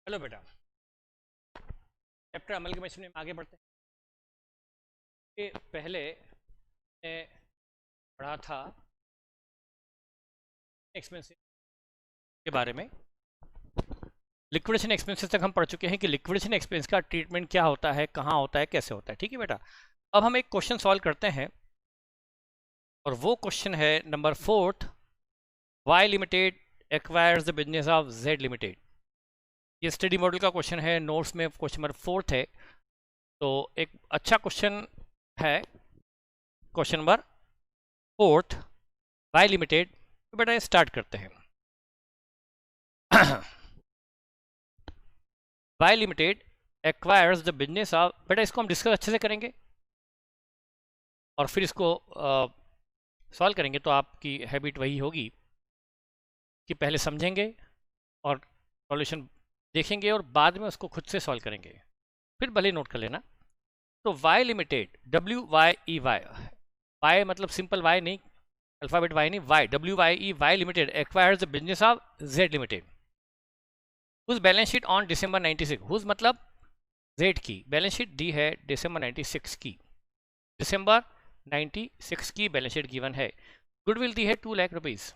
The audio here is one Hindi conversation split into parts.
हेलो बेटा। चैप्टर अमल के में आगे बढ़ते हैं। ये पहले ने पढ़ा था एक्सपेंसेस के बारे में। लिक्विडेशन एक्सपेंसेस तक हम पढ़ चुके हैं कि लिक्विडेशन एक्सपेंस का ट्रीटमेंट क्या होता है, कहाँ होता है, कैसे होता है। ठीक है बेटा, अब हम एक क्वेश्चन सॉल्व करते हैं और वो क्वेश्चन है number 4। Y limited acquires the business of Z limited. ये स्टडी मॉडल का क्वेश्चन है, नोट्स में क्वेश्चन नंबर 4 है। तो एक अच्छा क्वेश्चन है क्वेश्चन नंबर 4 वाई लिमिटेड। तो बेटा स्टार्ट करते हैं। Y limited acquires the business of, बेटा इसको हम डिस्कस अच्छे से करेंगे और फिर इसको सॉल्व करेंगे। तो आपकी हैबिट वही होगी कि पहले समझेंगे और सॉल्यूशन देखेंगे और बाद में उसको खुद से सॉल्व करेंगे, फिर भले नोट कर लेना। तो वाई लिमिटेड, WYE, वाई मतलब सिंपल वाई नहीं, अल्फाबेट वाई नहीं, Y, WYE, Y limited acquires the business of Z limited whose balance sheet on December 96। Whose मतलब जेड की बैलेंस शीट दी है December 96 की, December 96 की बैलेंस शीट गिवन है। गुडविल दी है 2 लाख रुपीज।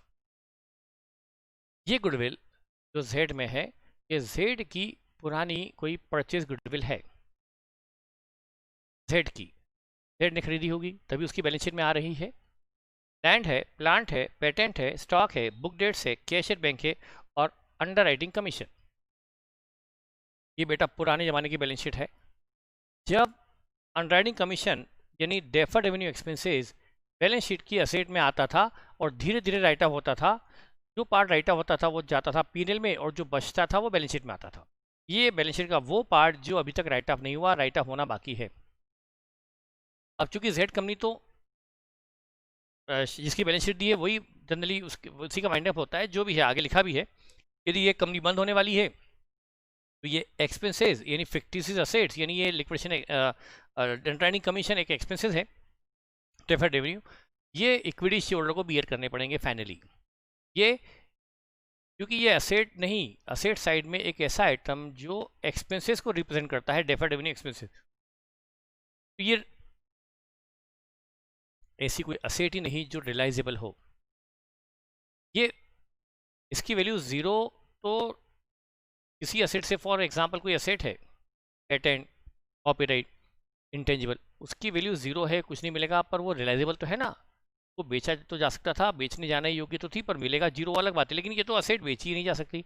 ये गुडविल जो जेड में है, ये जेड की पुरानी कोई परचेज गुडविल है। जेड की, जेड ने खरीदी होगी तभी उसकी बैलेंस शीट में आ रही है। लैंड है, प्लांट है, पेटेंट है, स्टॉक है, बुक डेट्स है, कैशियर बैंक है और अंडर राइटिंग कमीशन। ये बेटा पुराने ज़माने की बैलेंस शीट है। जब अंडर राइटिंग कमीशन यानी deferred revenue expenses balance sheet की असेट में आता था और धीरे धीरे राइट ऑफ होता था। जो पार्ट राइट ऑफ होता था वो जाता था पीएनएल में और जो बचता था वो बैलेंस शीट में आता था। ये बैलेंस शीट का वो पार्ट जो अभी तक राइट ऑफ नहीं हुआ, राइट ऑफ होना बाकी है। अब चूंकि जेड कंपनी तो जिसकी बैलेंस शीट दी है वही जनरली उसी का माइंड अप होता है, जो भी है आगे लिखा भी है। यदि ये कंपनी बंद होने वाली है तो ये एक्सपेंसेस यानी फिक्टिशियस असेट्स यानी ये लिक्विडेशन अंडरराइटिंग कमीशन एक एक्सपेंसेस है, डेफर्ड रेवेन्यू, ये इक्विटी शेयर होल्डर को बियर करने पड़ेंगे फाइनली। ये क्योंकि ये असेट नहीं, असेट साइड में एक ऐसा आइटम जो एक्सपेंसेस को रिप्रेजेंट करता है, डेफर्ड रेवेन्यू एक्सपेंसेस। तो ये ऐसी कोई असेट ही नहीं जो रियलाइजेबल हो। ये इसकी वैल्यू ज़ीरो, तो किसी असेट से, फॉर एग्जांपल कोई असेट है, पेटेंट, कॉपीराइट, इंटेंजिबल, उसकी वैल्यू ज़ीरो है, कुछ नहीं मिलेगा, पर वो रियलाइजेबल तो है ना, वो बेचा तो जा सकता था, बेचने जाने योग्य तो थी, पर मिलेगा जीरो अलग बात है। लेकिन ये तो असेट बेची ही नहीं जा सकती,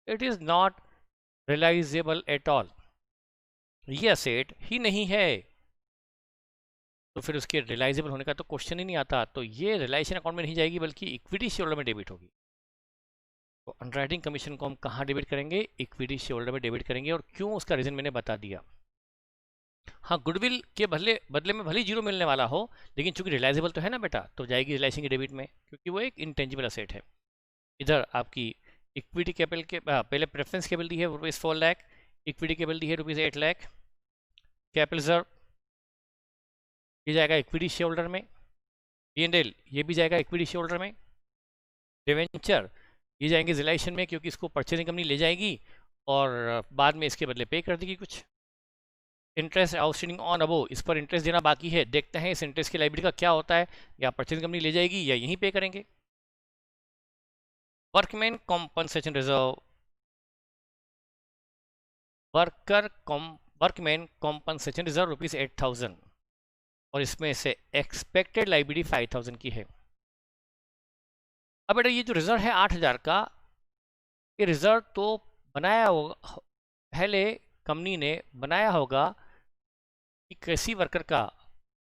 it is not realisable at all, ये असेट ही नहीं है, तो फिर उसके रियलाइजेबल होने का तो क्वेश्चन ही नहीं आता। तो ये रियलाइजेशन अकाउंट में नहीं जाएगी बल्कि इक्विटी शेयर होल्डर में डेबिट होगी। तो अंडरराइटिंग कमीशन को हम कहाँ डेबिट करेंगे? इक्विटी शेयर होल्डर में डेबिट करेंगे। और क्यों, उसका रीज़न मैंने बता दिया। हाँ, गुडविल के बदले में भले जीरो मिलने वाला हो, लेकिन चूंकि रियलाइजेबल तो है ना बेटा, तो जाएगी रियलाइजेशन के डेबिट में, क्योंकि वो एक इंटेंजिबल असेट है। इधर आपकी इक्विटी कैपिटल के पहले प्रेफरेंस कैपिटल दी है ₹4 लाख, इक्विटी कैपिटल दी है ₹8 लाख, कैपिटल रिजर्व ये जाएगा इक्विटी शेयर होल्डर में, P&L ये भी जाएगा इक्विटी शेयर होल्डर में, डिवेंचर ये जाएंगे रियलाइजेशन में क्योंकि इसको परचेजिंग कंपनी ले जाएगी और बाद में इसके बदले पे कर देगी कुछ। इंटरेस्ट आउटस्टैंडिंग ऑन अबो, इस पर इंटरेस्ट देना बाकी है, देखते हैं इस इंटरेस्ट की लायबिलिटी का क्या होता है, या परचेजिंग कंपनी ले जाएगी या यहीं पे करेंगे। Workman compensation reserve, workman compensation reserve ₹8,000 और इसमें से एक्सपेक्टेड लायबिलिटी 5,000 की है। अब बेटा ये जो रिजर्व है 8,000 का, ये रिजर्व तो बनाया होगा पहले, कंपनी ने बनाया होगा कि किसी वर्कर का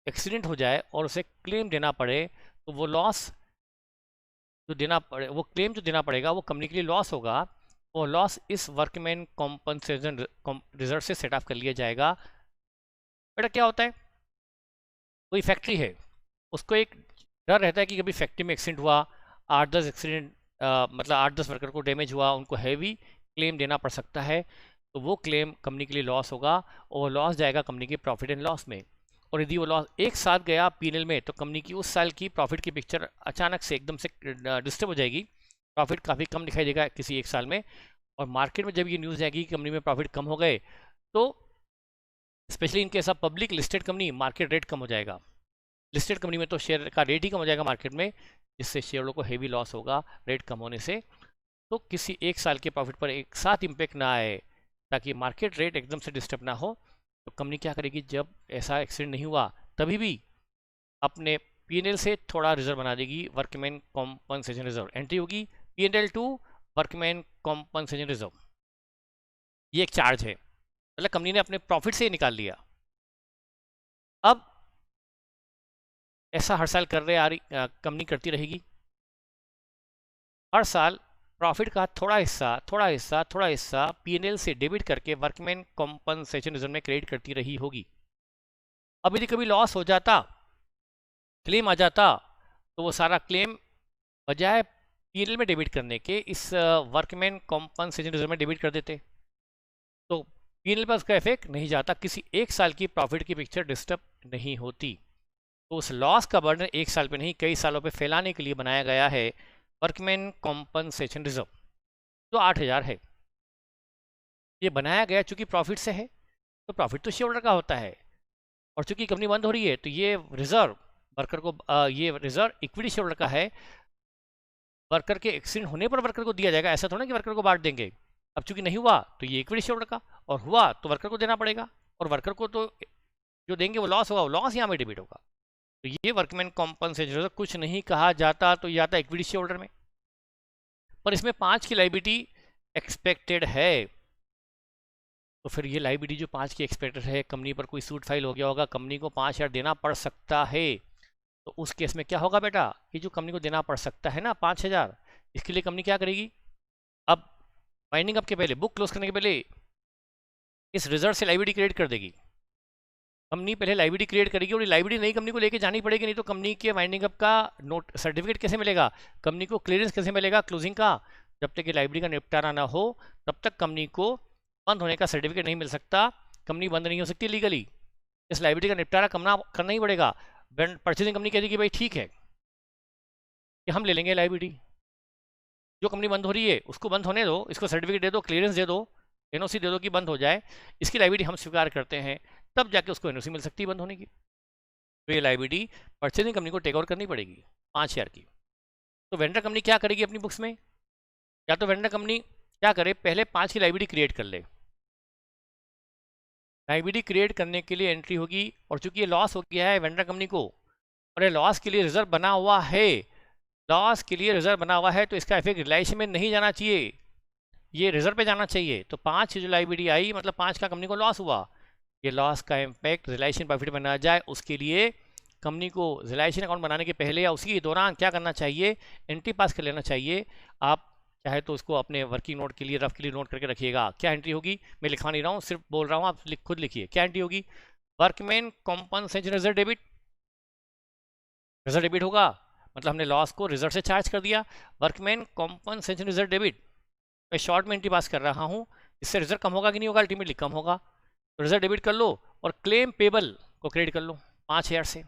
एक्सीडेंट हो जाए और उसे क्लेम देना पड़े, तो वो लॉस जो देना पड़े, वो क्लेम जो देना पड़ेगा वो कंपनी के लिए लॉस होगा। वो लॉस इस वर्कमैन कॉम्पनसेशन रिजर्व से सेट ऑफ कर लिया जाएगा। बेटा क्या होता है, कोई फैक्ट्री है, उसको एक डर रहता है कि कभी फैक्ट्री में एक्सीडेंट हुआ, 8-10 एक्सीडेंट मतलब 8-10 वर्कर को डैमेज हुआ, उनको हैवी क्लेम देना पड़ सकता है, तो वो क्लेम कंपनी के लिए लॉस होगा और वो लॉस जाएगा कंपनी के प्रॉफिट एंड लॉस में। और यदि वो लॉस एक साथ गया P&L में, तो कंपनी की उस साल की प्रॉफिट की पिक्चर अचानक से एकदम से डिस्टर्ब हो जाएगी, प्रॉफिट काफ़ी कम दिखाई देगा किसी एक साल में, और मार्केट में जब ये न्यूज़ आएगी कि कंपनी में प्रॉफिट कम हो गए, तो specially in case of public listed company, market rate कम हो जाएगा। लिस्टेड कंपनी में तो शेयर का रेट ही कम हो जाएगा मार्केट में, जिससे शेयरों को हेवी लॉस होगा रेट कम होने से। तो किसी एक साल के प्रॉफिट पर एक साथ इम्पेक्ट ना आए, ताकि मार्केट रेट एकदम से डिस्टर्ब ना हो, तो कंपनी क्या करेगी, जब ऐसा एक्सीडेंट नहीं हुआ तभी भी अपने P&L से थोड़ा रिजर्व बना देगी, वर्कमैन कॉम्पनसेशन रिजर्व एंट्री होगी P&L to workman compensation reserve. ये एक चार्ज है, मतलब कंपनी ने अपने प्रॉफिट से निकाल लिया। अब ऐसा हर साल कर रहे आ रही कंपनी करती रहेगी, हर साल प्रॉफिट का थोड़ा हिस्सा P&L से डेबिट करके वर्कमैन कॉम्पनसेशन रिजर्व में क्रेडिट करती रही होगी। अब यदि कभी लॉस हो जाता, क्लेम आ जाता, तो वो सारा क्लेम बजाय P&L में डेबिट करने के इस वर्कमैन कॉम्पनसेशन रिजर्व में डेबिट कर देते, तो P&L पर उसका इफेक्ट नहीं जाता, किसी एक साल की प्रॉफिट की पिक्चर डिस्टर्ब नहीं होती। तो उस लॉस का बर्डन एक साल पे नहीं, कई सालों पे फैलाने के लिए बनाया गया है वर्कमैन कॉम्पनसेशन रिजर्व, जो 8,000 है। ये बनाया गया चूंकि प्रॉफिट से है, तो प्रॉफिट तो शेयर होल्डर का होता है, और चूंकि कंपनी बंद हो रही है, तो ये रिजर्व वर्कर को ये रिजर्व इक्विटी शेयर होल्डर का है। वर्कर के एक्सीडेंट होने पर वर्कर को दिया जाएगा, ऐसा थोड़ा कि वर्कर को बांट देंगे। अब चूंकि नहीं हुआ तो ये इक्विटी शेयर होल्डर का, और हुआ तो वर्कर को देना पड़ेगा, और वर्कर को तो जो देंगे वो लॉस होगा, वो लॉस यहाँ में डेबिट होगा। तो ये वर्कमैन कॉम्पनसेशन रिजर्व कुछ नहीं कहा जाता, तो ये आता इक्विटी शेयर होल्डर में। पर इसमें 5 की लायबिलिटी एक्सपेक्टेड है, तो फिर ये लायबिलिटी जो 5 की एक्सपेक्टेड है, कंपनी पर कोई सूट फाइल हो गया होगा, कंपनी को 5,000 देना पड़ सकता है, तो उस केस में क्या होगा बेटा, कि जो कंपनी को देना पड़ सकता है ना 5,000, इसके लिए कंपनी क्या करेगी, अब वाइंडिंग अप के पहले, बुक क्लोज करने के पहले इस रिजर्व से लायबिलिटी क्रिएट कर देगी। कंपनी पहले लायबिलिटी क्रिएट करेगी, और ये लायबिलिटी नई कंपनी को लेके जानी पड़ेगी, नहीं तो कंपनी के वाइंडिंग अप का नोट सर्टिफिकेट कैसे मिलेगा, कंपनी को क्लियरेंस कैसे मिलेगा क्लोजिंग का, जब तक ये लायबिलिटी का निपटारा ना हो तब तक कंपनी को बंद होने का सर्टिफिकेट नहीं मिल सकता, कंपनी बंद नहीं हो सकती लीगली। इस लायबिलिटी का निपटारा करना ही पड़ेगा। परचेजिंग कंपनी कह दी कि भाई ठीक है कि हम ले लेंगे लायबिलिटी, जो कंपनी बंद हो रही है उसको बंद होने दो, इसको सर्टिफिकेट दे दो, क्लियरेंस दे दो, एनओसी दे दो कि बंद हो जाए, इसकी लायबिलिटी हम स्वीकार करते हैं, तब जाके उसको एनओसी मिल सकती है बंद होने की। तो ये लायबिलिटी परचेजिंग कंपनी को टेक ओवर करनी पड़ेगी 5,000 की। तो वेंडर कंपनी क्या करेगी अपनी बुक्स में, या तो वेंडर कंपनी क्या करे, पहले 5 की लायबिलिटी क्रिएट कर ले। लायबिलिटी क्रिएट करने के लिए एंट्री होगी, और चूंकि ये लॉस हो गया है वेंडर कंपनी को, और ये लॉस के लिए रिजर्व बना हुआ है, लॉस के लिए रिजर्व बना हुआ है, तो इसका इफेक्ट रिलायंस में नहीं जाना चाहिए, ये रिजर्व पे जाना चाहिए। तो 5 की जो लायबिलिटी आई, मतलब 5 का कंपनी को लॉस हुआ, ये लॉस का इम्पैक्ट रिलायंस प्रॉफिट में ना जाए, उसके लिए कंपनी को रिलायंस अकाउंट बनाने के पहले या उसी के दौरान क्या करना चाहिए, एंट्री पास कर लेना चाहिए। आप चाहे तो उसको अपने वर्किंग नोट के लिए, रफ के लिए नोट करके रखिएगा। क्या एंट्री होगी, मैं लिखवा नहीं रहा हूँ, सिर्फ बोल रहा हूँ, आप खुद लिखिए। क्या एंट्री होगी, workman compensation reserve debit, reserve debit होगा, मतलब हमने लॉस को रिजर्व से चार्ज कर दिया, वर्कमैन कॉम्पनसेशन रिजर्व डेबिट। मैं शॉर्ट में एंट्री पास कर रहा हूँ, इससे रिजर्व कम होगा कि नहीं होगा, अल्टीमेटली कम होगा, तो रिजर्व डेबिट कर लो, और क्लेम पेबल को क्रेडिट कर लो 5,000 से।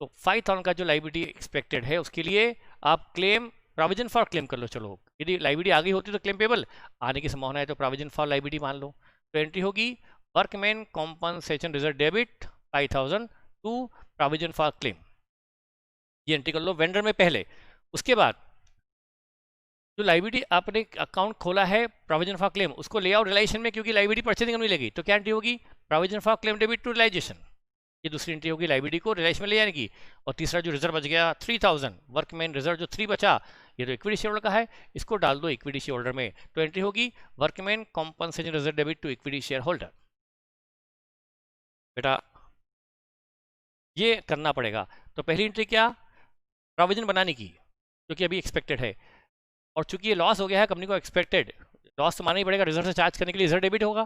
तो 5,000 का जो लायबिलिटी एक्सपेक्टेड है, उसके लिए आप क्लेम प्रोविजन फॉर क्लेम कर लो। चलो, यदि लायबिलिटी आ गई होती तो क्लेम पेबल आने की संभावना है, तो प्रोविजन फॉर लायबिलिटी मान लो। तो एंट्री होगी workman compensation reserve debit 5,000 to provision for claim, ये एंट्री कर लो वेंडर में पहले। उसके बाद जो लायबिलिटी आपने अकाउंट खोला है प्रोविजन फॉर क्लेम, उसको ले आओ रिलायंस में, क्योंकि लायबिलिटी परचेजिंग कंपनी लेगी, तो क्या एंट्री होगी, provision for claim debit to realisation, ये दूसरी एंट्री होगी लायबिलिटी को रिलायंस में ले जाने की। और तीसरा जो रिजर्व बच गया 3,000, वर्कमैन रिजर्व जो 3 बचा, ये तो इक्विटी शेयर होल्डर का है, इसको डाल दो इक्विटी शेयर होल्डर में, तो एंट्री होगी workman compensation reserve debit to equity share holder. बेटा ये करना पड़ेगा। तो पहली एंट्री क्या, प्रोविजन बनाने की, क्योंकि अभी एक्सपेक्टेड है, और चूंकि ये लॉस हो गया है कंपनी को, एक्सपेक्टेड लॉस तो मानना ही पड़ेगा, रिजर्व से चार्ज करने के लिए रिजर्व डेबिट होगा,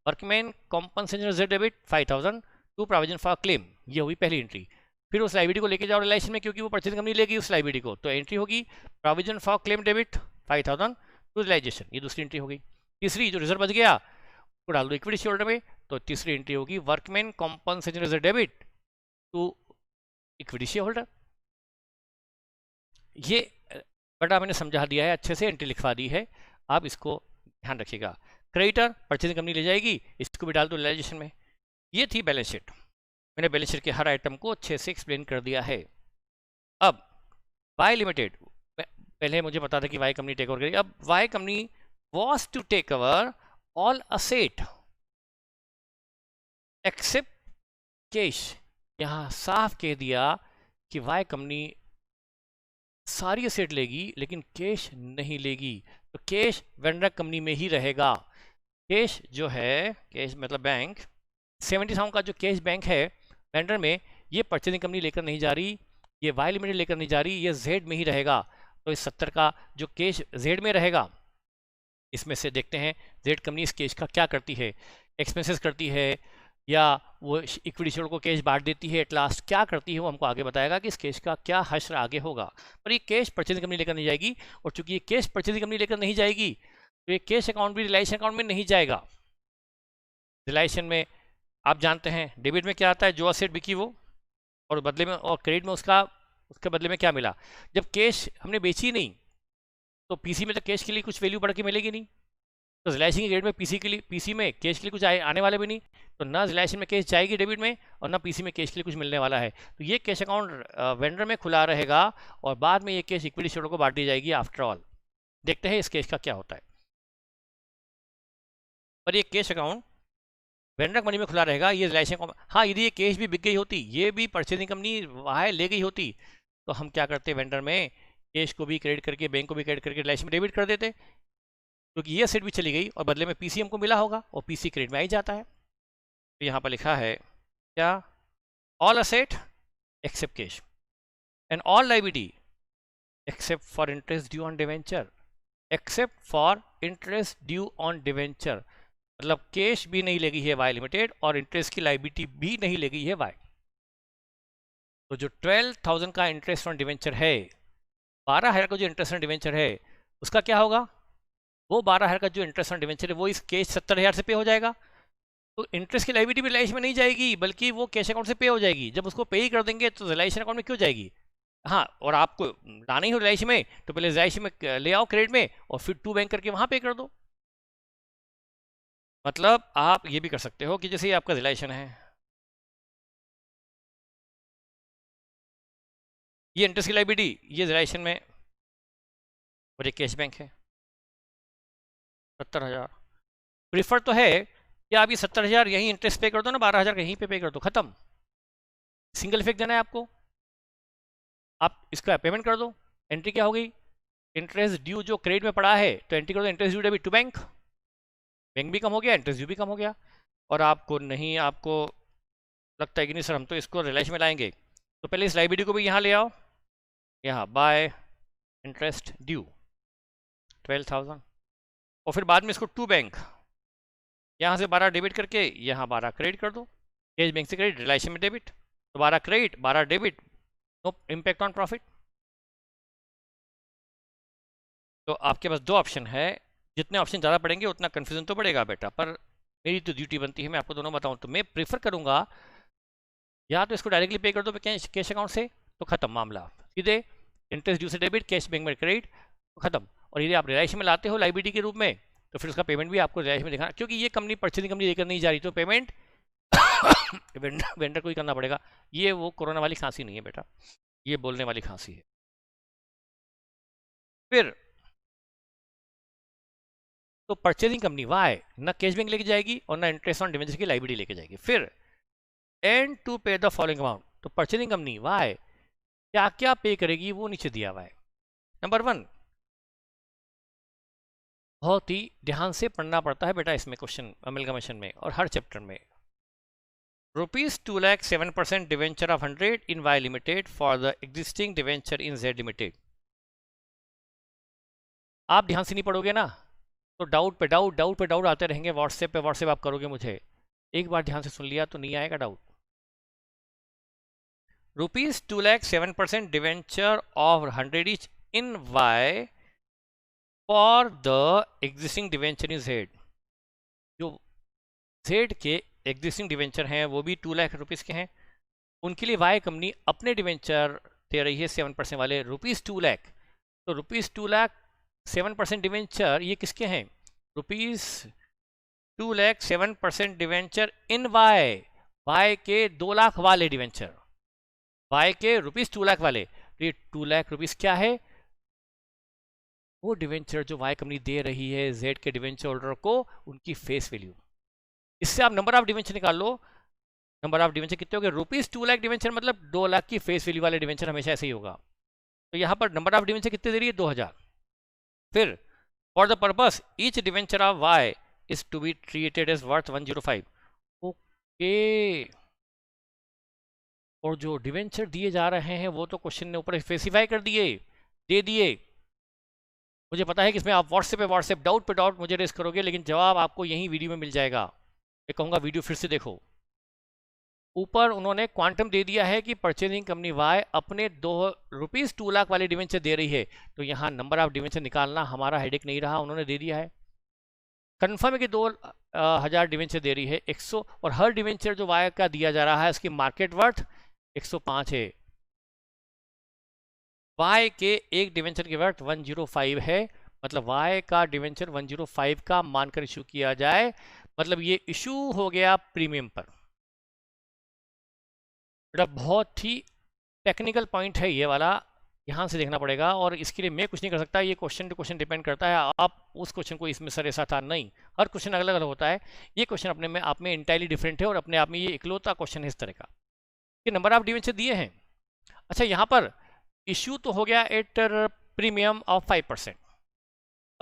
workman compensation reserve debit 5,000 to provision for claim, ये हुई पहली एंट्री। फिर उस लायबिलिटी को लेके जाओ रिलायंस में, क्योंकि वो परचेजिंग कंपनी लेगी उस लायबिलिटी को, तो एंट्री होगी provision for claim debit 5,000 to realisation, ये दूसरी एंट्री हो गई। तीसरी जो रिजर्व बच गया वो डाल दो इक्विटी शेयर होल्डर में, तो तीसरी एंट्री होगी workman compensation reserve debit to equity share holder. ये बटा मैंने समझा दिया है अच्छे से, एंट्री लिखवा दी है। आप इसको ध्यान रखिएगा। क्रेडिटर परचेजिंग कंपनी ले जाएगी, इसको भी डाल दो रियलाइजेशन में। ये थी बैलेंस शीट। मैंने बैलेंस शीट के हर आइटम को अच्छे से एक्सप्लेन कर दिया है। अब वाई लिमिटेड, पहले मुझे पता था कि वाई कंपनी टेक ओवर करेगी। अब Y company was to take over all asset except cash. यहां साफ कह दिया कि वाई कंपनी सारी असेट लेगी लेकिन कैश नहीं लेगी। तो कैश वेंडर कंपनी में ही रहेगा। कैश जो है, कैश मतलब बैंक, 70,000 का जो कैश बैंक है वेंडर में, ये परचेजिंग कंपनी लेकर नहीं जा रही, ये वाई लिमिटेड लेकर नहीं जा रही, ये जेड में ही रहेगा। तो इस 70 का जो कैश जेड में रहेगा, इसमें से देखते हैं जेड कंपनी इस कैश का क्या करती है। एक्सपेंसेस करती है या वो इक्विटी शेयर को कैश बांट देती है, एट लास्ट क्या करती है वो हमको आगे बताएगा कि इस कैश का क्या हश्र आगे होगा। पर ये कैश परचेजिंग कंपनी लेकर नहीं जाएगी, और चूंकि ये कैश परचेजिंग कंपनी लेकर नहीं जाएगी तो ये कैश अकाउंट भी रिलायंस अकाउंट में नहीं जाएगा। रिलायंस में आप जानते हैं डेबिट में क्या आता है, जो असेट बिकी वो, और बदले में, और क्रेडिट में उसके बदले में क्या मिला। जब कैश हमने बेची नहीं तो पीसी में तो कैश के लिए कुछ वैल्यू बढ़ के मिलेगी नहीं, तो रिलायंस की क्रेडिट में पीसी में कैश के लिए कुछ आने वाले भी नहीं, तो ना रिलायंस में कैश जाएगी डेबिट में और ना पीसी में कैश के लिए कुछ मिलने वाला है। तो ये कैश अकाउंट वेंडर में खुला रहेगा और बाद में ये कैश इक्विटी शेयर को बांट दी जाएगी आफ्टर ऑल। देखते हैं इस कैश का क्या होता है। पर ये कैश अकाउंट वेंडर कंपनी में खुला रहेगा, ये रिलायंस अकाउंट। हाँ, यदि ये कैश भी बिक गई होती, ये भी परचेजिंग कंपनी वहाँ ले गई होती, तो हम क्या करते वेंडर में कैश को भी क्रेडिट करके, बैंक को भी क्रेडिट करके रिलायंस में डेबिट कर देते, क्योंकि ये असेट भी चली गई और बदले में पीसी हमको मिला होगा और पीसी क्रेडिट में आ ही जाता है। तो यहाँ पर लिखा है क्या, all asset except cash and all liability except for interest due on debenture, except for interest due on debenture, मतलब कैश भी नहीं लेगी है वाई लिमिटेड और इंटरेस्ट की लायबिलिटी भी नहीं लेगी है वाई। तो जो 12,000 का इंटरेस्ट ऑन डिवेंचर है, 12,000 का जो इंटरेस्ट ऑन डिवेंचर है, उसका क्या होगा, वो 12,000 का जो इंटरेस्ट ऑन डिवेंचर है वो इस कैश 70,000 से पे हो जाएगा। तो इंटरेस्ट की लायबिलिटी भी रिलायंस में नहीं जाएगी, बल्कि वो कैश अकाउंट से पे हो जाएगी। जब उसको पे ही कर देंगे तो रिलायंस अकाउंट में क्यों जाएगी। हाँ, और आपको लाना ही हो रिलायंस में तो पहले रिलायंस में ले आओ क्रेडिट में और फिर टू बैंक करके वहां पे कर दो। मतलब आप ये भी कर सकते हो कि जैसे ये आपका रिलायंस है, ये इंटरेस्ट की लायबिलिटी ये रिलायंस में, और ये कैश बैंक है 70,000। प्रीफर तो है कि आप ये 70,000 यहीं इंटरेस्ट पे कर दो ना, 12,000 कहीं पे कर दो, खत्म। सिंगल इफेक्ट देना है आपको, आप इसका पेमेंट कर दो। एंट्री क्या हो गई, इंटरेस्ट ड्यू जो क्रेडिट में पड़ा है तो एंट्री कर दो, interest due debit to bank, bank भी कम हो गया, इंटरेस्ट ड्यू भी कम हो गया। और आपको लगता है कि नहीं सर हम तो इसको रिलायंस में लाएंगे, तो पहले इस लायबिलिटी को भी यहाँ ले आओ, यहाँ बाय इंटरेस्ट ड्यू 12,000, और फिर बाद में इसको टू बैंक, यहाँ से 12 डेबिट करके यहाँ 12 क्रेडिट कर दो, कैश बैंक से क्रेडिट रिलायंस में डेबिट, तो 12 credit 12 debit, no impact on profit. तो आपके पास दो ऑप्शन है, जितने ऑप्शन ज़्यादा पड़ेंगे उतना कन्फ्यूजन तो बढ़ेगा बेटा, पर मेरी तो ड्यूटी बनती है मैं आपको दोनों बताऊं। तो मैं प्रेफर करूंगा या तो इसको डायरेक्टली पे कर दो कैश अकाउंट से, तो खत्म मामला, सीधे इंटरेस्ट ड्यू से डेबिट, कैश बैंक में क्रेडिट, तो खत्म। और यदि आप रिलायंस में लाते हो लायबिलिटी के रूप में तो फिर उसका पेमेंट भी आपको रिलायंस में दिखाना, क्योंकि ये कंपनी परचेजिंग कंपनी लेकर नहीं जा रही, तो पेमेंट वेंडर को ही करना पड़ेगा। ये वो कोरोना वाली खांसी नहीं है बेटा, ये बोलने वाली खांसी है। फिर तो परचेजिंग कंपनी वाई ना कैश बैंक लेके जाएगी और ना इंटरेस्ट ऑन डिवेंचर की लायबिलिटी लेके जाएगी। फिर एंड टू पे द फॉलोइंग अमाउंट, तो परचेजिंग कंपनी वाई क्या क्या पे करेगी वो नीचे दिया हुआ है। नंबर 1, बहुत ही ध्यान से पढ़ना पड़ता है बेटा इसमें, क्वेश्चन अमेलगमेशन में और हर चैप्टर में। ₹2 lakh 7% debenture of 100 in Y limited for the existing debenture in Z limited. आप ध्यान से नहीं पढ़ोगे ना तो डाउट पे डाउट आते रहेंगे, व्हाट्सएप आप करोगे मुझे, एक बार ध्यान से सुन लिया तो नहीं आएगा doubt. ₹2 lakh 7% debenture of 100 each in Y for the existing debenture in Z. जो जेड के एग्जिस्टिंग डिवेंचर हैं वो भी 2 लाख रुपीज़ के हैं, उनके लिए वाई कंपनी अपने डिवेंचर दे रही है 7% वाले ₹2 लाख। तो ₹2 लाख 7% डिवेंचर ये किसके हैं? रुपीज 2 लाख 7% डिवेंचर इन वाई के 2 लाख वाले डिवेंचर, वाई के रुपीज 2 लाख वाले। तो ये 2 लाख रुपीज क्या है? वो डिवेंचर जो वाई कंपनी दे रही है जेड के डिवेंचर होल्डर को, उनकी फेस वैल्यू। इससे आप नंबर ऑफ डिवेंचर निकाल लो। नंबर ऑफ डिवेंचर कितने हो गए? रुपीज 2 लाख डिवेंचर मतलब 2 लाख की फेस वैल्यू वाले डिवेंचर हमेशा ऐसे ही होगा। तो यहाँ पर नंबर ऑफ डिवेंचर कितने दे रही है? 2000। फिर for the purpose each debenture of Y is to be treated as worth 105। Okay, और जो डिवेंचर दिए जा रहे हैं वो तो क्वेश्चन ने ऊपर स्पेसिफाई कर दिए, दे दिए। मुझे पता है कि इसमें आप व्हाट्सएप डाउट पे डाउट मुझे रेस करोगे, लेकिन जवाब आपको यही वीडियो में मिल जाएगा। मैं कहूँगा वीडियो फिर से देखो। ऊपर उन्होंने क्वांटम दे दिया है कि परचेजिंग कंपनी वाई अपने रुपीज 2 लाख वाले डिवेंचर दे रही है, तो यहाँ नंबर ऑफ डिवेंचर निकालना हमारा हेडेक नहीं रहा, उन्होंने दे दिया है। कन्फर्म है कि 2000 डिवेंचर दे रही है 100, और हर डिवेंचर जो वाई का दिया जा रहा है उसकी मार्केट वर्थ 105 है। वाई के एक डिवेंचर की वर्थ 105 है, मतलब वाई का डिवेंचर 105 का मानकर इशू किया जाए, मतलब ये इशू हो गया प्रीमियम पर। बेटा बहुत ही टेक्निकल पॉइंट है ये वाला, यहाँ से देखना पड़ेगा, और इसके लिए मैं कुछ नहीं कर सकता, ये क्वेश्चन टू क्वेश्चन डिपेंड करता है। आप उस क्वेश्चन को इसमें सर ऐसा था नहीं, हर क्वेश्चन अलग अलग होता है। ये क्वेश्चन अपने में आप में इंटायरली डिफरेंट है, और अपने आप में ये इकलौता क्वेश्चन है इस तरह का कि नंबर ऑफ डिवेंचर दिए हैं। अच्छा, यहाँ पर इशू तो हो गया एट प्रीमियम ऑफ 5%,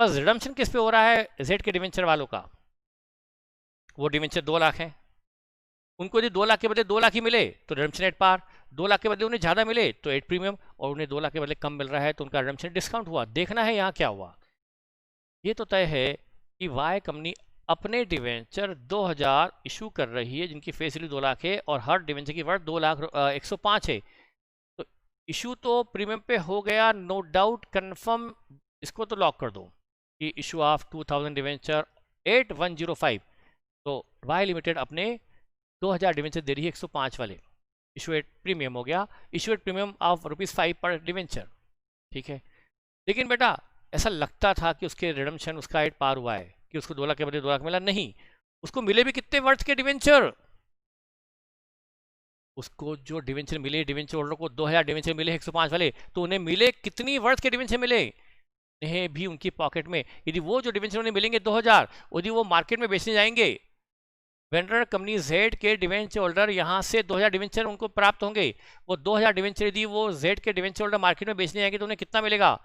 बस रिडम्पशन किस पे हो रहा है? जेड के डिवेंचर वालों का। वो डिवेंचर 2 लाख है, उनको यदि 2 लाख के बदले 2 लाख ही मिले तो रिडम्पशन एट पार, 2 लाख के बदले उन्हें ज़्यादा मिले तो एट प्रीमियम, और उन्हें 2 लाख के बदले कम मिल रहा है तो उनका रिडम्पशन डिस्काउंट हुआ। देखना है यहाँ क्या हुआ। ये तो तय है कि वाई कंपनी अपने डिवेंचर 2000 इशू कर रही है जिनकी फेस वैल्यू 2 लाख है, और हर डिवेंचर की वर्थ 2 लाख 105 है। तो इशू तो प्रीमियम पे हो गया, नो डाउट, कन्फर्म। इसको तो लॉक कर दो कि इशू ऑफ 2000 डिवेंचर 8105। तो वाई लिमिटेड अपने 2000 डिवेंचर दे रही है 105 वाले, इशू एट प्रीमियम हो गया, इशू एट प्रीमियम ऑफ ₹5 पर डिवेंचर, ठीक है। लेकिन बेटा ऐसा लगता था कि उसके रिडम्पशन उसका एट पार हुआ है, कि उसको 2 लाख के बदले 2 लाख मिला, नहीं, उसको मिले भी कितने वर्थ के डिवेंचर? उसको जो डिवेंचर मिले, डिवेंचर होल्डर को 2000 डिवेंचर मिले 105 वाले, तो उन्हें मिले कितनी वर्थ के डिवेंचर मिले? उन्हें भी उनकी पॉकेट में, यदि वो जो डिवेंचर उन्हें मिलेंगे 2000, यदि वो मार्केट में बेचने जाएंगे, वेंडर कंपनी जेड के डिवेंचर होल्डर यहाँ से 2000 डिवेंचर उनको प्राप्त होंगे, वो 2000 डिवेंचर यदि वो जेड के डिवेंचर होल्डर मार्केट में बेचने जाएंगे तो उन्हें कितना मिलेगा?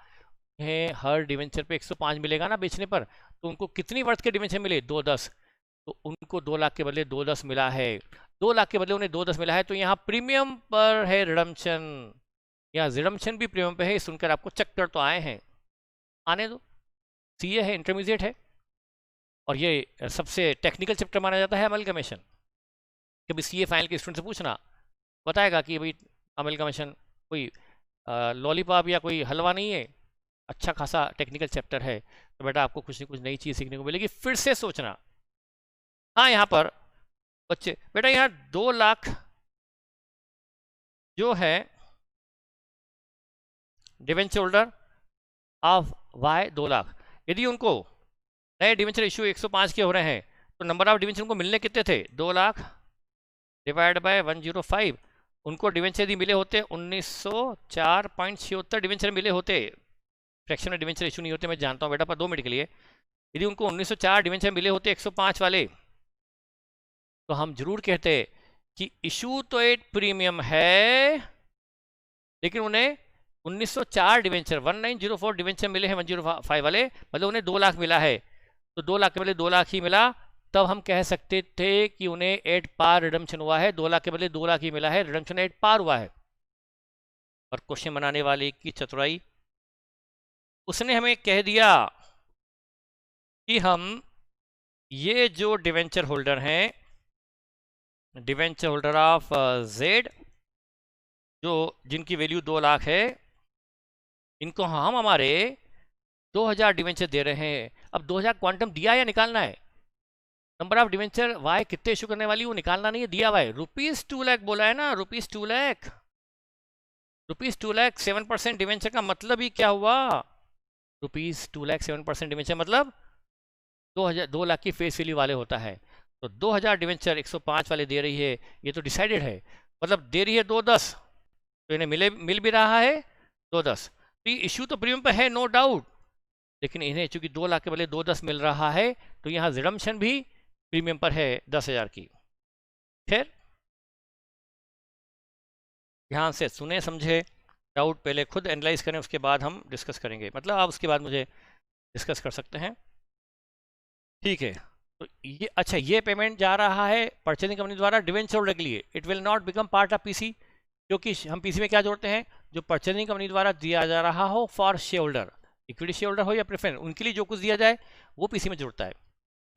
हर डिवेंचर पे 105 मिलेगा ना बेचने पर, तो उनको कितनी वर्थ के डिवेंचर मिले? 210। तो उनको 2 लाख के बदले 210 मिला है, 2 लाख के बदले उन्हें 210 मिला है, तो यहाँ प्रीमियम पर है रिडम्पशन, या रिडम्पशन भी प्रीमियम पे है। सुनकर आपको चक्कर तो आए हैं, आने दो, सीए है, इंटरमीडिएट है, और ये सबसे टेक्निकल चैप्टर माना जाता है अमलगमेशन। कभी सीए फाइनल के स्टूडेंट से पूछना, बताएगा कि भाई अमलगमेशन कोई लॉलीपॉप या कोई हलवा नहीं है, अच्छा खासा टेक्निकल चैप्टर है। तो बेटा आपको कुछ न कुछ नई चीज़ सीखने को मिलेगी, फिर से सोचना। हाँ, यहाँ पर बच्चे, बेटा यहाँ 2 लाख जो है debenture holder of Y 2 lakh, यदि उनको नए डिवेंचर इशू 105 के हो रहे हैं तो नंबर ऑफ डिवेंचर उनको मिलने कितने थे? 2 लाख डिवाइड बाय 105। उनको डिवेंचर यदि मिले होते 1904.76 डिवेंचर मिले होते, फ्रैक्शनल डिवेंचर इशू नहीं होते, मैं जानता हूँ बेटा, पर 2 मिनट के लिए, यदि उनको 1904 डिवेंचर मिले होते 105 वाले, तो हम जरूर कहते कि इशू तो एक प्रीमियम है, लेकिन उन्हें 1904 डिवेंचर 1904 डिवेंचर मिले हैं 105 वाले, मतलब उन्हें 2 लाख मिला है, तो 2 लाख के बदले 2 लाख ही मिला, तब हम कह सकते थे कि उन्हें एट पार रिडम्पशन हुआ है। 2 लाख के बदले 2 लाख ही मिला है, रिडम्पशन एट पार हुआ है। और क्वेश्चन बनाने वाले की चतुराई, उसने हमें कह दिया कि हम ये जो डिवेंचर होल्डर हैं, डिवेंचर होल्डर ऑफ जेड, जो जिनकी वैल्यू 2 लाख है, इनको हम हमारे 2000 डिवेंचर दे रहे हैं। अब 2000 क्वांटम दिया या निकालना है? नंबर ऑफ डिवेंचर वाई कितने इशू करने वाली वो निकालना नहीं है, दिया हुआ है ₹2 लाख बोला है ना, ₹2 लाख, ₹2 लाख 7% डिवेंचर का मतलब ही क्या हुआ? ₹2,07,000 डिवेंचर मतलब 2 लाख की फेस वैल्यू वाले होता है। तो 2,000 डिवेंचर 105 वाले दे रही है, ये तो डिसाइडेड है, मतलब दे रही है 210, तो इन्हें मिल भी रहा है 210। तो ये इशू तो प्रीमियम पे है, नो डाउट, लेकिन इन्हें चूंकि 2 लाख के बदले 210 मिल रहा है, तो यहाँ रिडम्पशन भी प्रीमियम पर है 10,000 की। फिर ध्यान से सुने समझे, डाउट पहले खुद एनालाइज करें, उसके बाद हम डिस्कस करेंगे, मतलब आप उसके बाद मुझे डिस्कस कर सकते हैं, ठीक है। तो ये अच्छा, ये पेमेंट जा रहा है परचेजिंग कंपनी द्वारा डिवेंचर होल्डर के लिए, it will not become part of PC, क्योंकि हम पीसी में क्या जोड़ते हैं, जो परचेजिंग कंपनी द्वारा दिया जा रहा हो for share holder, equity share holder हो या प्रेफरेंस, उनके लिए जो कुछ दिया जाए वो पीसी में जुड़ता है।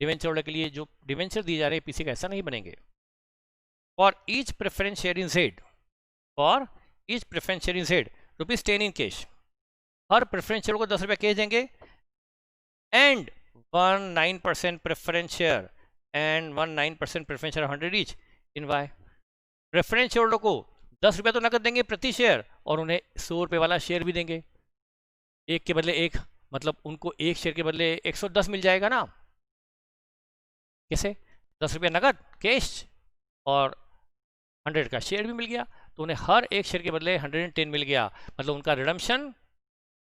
डिवेंचर होल्डर के लिए जो डिवेंचर दिए जा रहे हैं पीसी का ऐसा नहीं बनेंगे। For each preference share in Z, for each preference share in Z ₹10 in cash, हर प्रेफरेंस शेयर को 10 रुपये कैश देंगे, and 1.9% preference share and 1.9% preference share 100 each in Y. Preference share holder को 10 रुपये तो नकद देंगे प्रति शेयर, और उन्हें 100 रुपये वाला शेयर भी देंगे, एक के बदले एक, मतलब उनको एक शेयर के बदले 110 मिल जाएगा ना। कैसे? 10 रुपये नकद कैश और 100 का शेयर भी मिल गया, तो उन्हें हर एक शेयर के बदले 110 मिल गया, मतलब उनका रिडम्पशन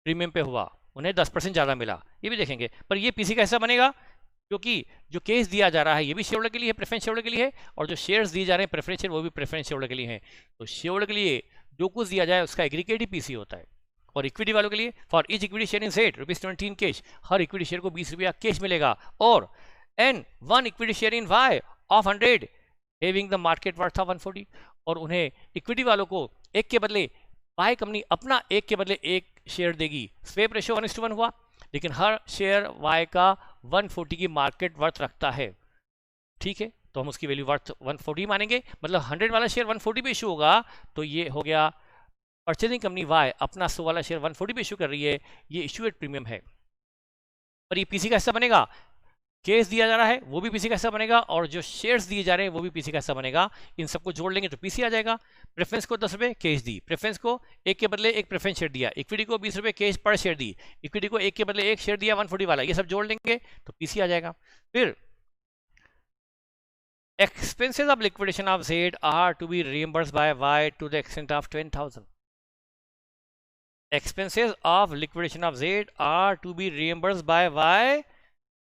प्रीमियम पे हुआ, उन्हें 10% ज़्यादा मिला, ये भी देखेंगे। पर ये पीसी का हिस्सा बनेगा, क्योंकि जो केस दिया जा रहा है ये भी शेयर होल्डर के लिए है, प्रेफरेंस शेयर होल्डर के लिए है, और जो शेयर्स दिए जा रहे हैं प्रेफरेंस शेयर वो भी प्रेफरेंस शेयर होल्डर के लिए हैं। तो शेयर होल्डर के लिए जो कुछ दिया जाए उसका एग्रीगेट ही पीसी होता है। और इक्विटी वालों के लिए for each equity share in Z ₹20 cash, हर इक्विटी शेयर को 20 रुपया कैश मिलेगा, और an 1 equity share in Y of 100 having the market worth of 140, और उन्हें इक्विटी वालों को एक के बदले वाई कंपनी अपना एक के बदले एक शेयर देगी, स्वेप रेशियो 1:1 हुआ, लेकिन हर शेयर वाई का 140 की मार्केट वर्थ रखता है, ठीक है, तो हम उसकी वैल्यू वर्थ 140 मानेंगे, मतलब 100 वाला शेयर 140 पे इशू होगा, तो ये हो गया परचेजिंग कंपनी वाई अपना 100 वाला शेयर 140 पे इशू कर रही है, ये इशू एट प्रीमियम है। पर ये पीसी का हिस्सा बनेगा, केस दिया जा रहा है वो भी पीसी का हिस्सा बनेगा, और जो शेयर्स दिए जा रहे हैं वो भी पीसी का हिस्सा बनेगा, इन सबको जोड़ लेंगे तो पीसी आ जाएगा। प्रेफरेंस को 10 रुपये कैश दी, प्रेफरेंस को एक के बदले एक प्रेफरेंस शेयर दिया, इक्विटी को 20 रुपये कैश पर शेयर दी, इक्विटी को एक के बदले एक शेयर दिया 140 वाला, ये सब जोड़ लेंगे तो पीसी आ जाएगा। फिर expenses of liquidation of Z are to be reimbursed by Y to the extent of 10,000. Expenses of liquidation of Z are to be reimbursed by Y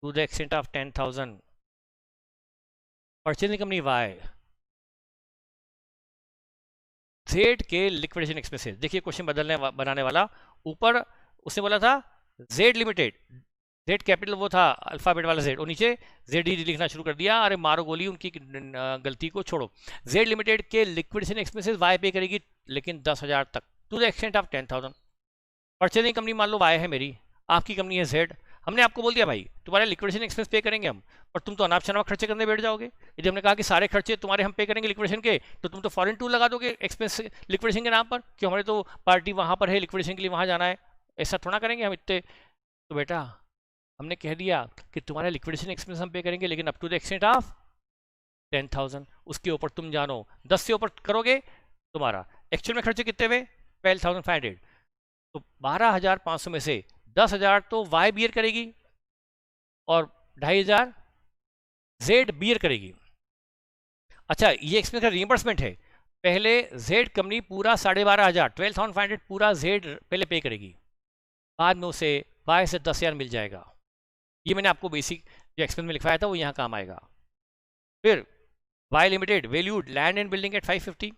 to the extent of 10,000. Purchasing company Y, Z के लिक्विडेशन एक्सपेंसेस, देखिए क्वेश्चन बनाने वाला, ऊपर उसने बोला था Z लिमिटेड, जेड कैपिटल वो था अल्फाबेट वाला जेड, और नीचे जेड ही लिखना शुरू कर दिया, अरे मारो गोली, उनकी गलती को छोड़ो। जेड लिमिटेड के लिक्विडेशन एक्सपेंसेस वाई पे करेगी, लेकिन 10,000 तक, to the extent of 10,000। Purchasing company मान लो वाई है मेरी, आपकी कंपनी है जेड, हमने आपको बोल दिया भाई तुम्हारे लिक्विडेशन एक्सपेंस पे करेंगे हम, और तुम तो अनाप शनाप खर्चे करने बैठ जाओगे। यदि हमने कहा कि सारे खर्चे तुम्हारे हम पे करेंगे लिक्विडेशन के, तो तुम तो फॉरेन टूर लगा दोगे एक्सपेंस लिक्विडेशन के नाम पर, कि हमारे तो पार्टी वहाँ पर है लिक्विडेशन के लिए वहाँ जाना है, ऐसा थोड़ा करेंगे हम इतने। तो बेटा हमने कह दिया कि तुम्हारे लिक्विडेशन एक्सपेंस हम पे करेंगे, लेकिन up to the extent of 10,000, उसके ऊपर तुम जानो 10 से ऊपर करोगे तुम्हारा एक्चुअल में खर्चे कितने हुए 12,500, तो 12,500 में से 10,000 तो वाई बियर करेगी और 2,500 जेड बियर करेगी। अच्छा ये एक्सपेंस का रीइंबर्समेंट है, पहले जेड कंपनी पूरा 12,500 12,500 पूरा जेड पहले पे करेगी, बाद में उसे वाई से 10,000 मिल जाएगा। ये मैंने आपको बेसिक जो एक्सपेंस में लिखवाया था वो यहाँ काम आएगा। फिर Y limited valued land and building at 550,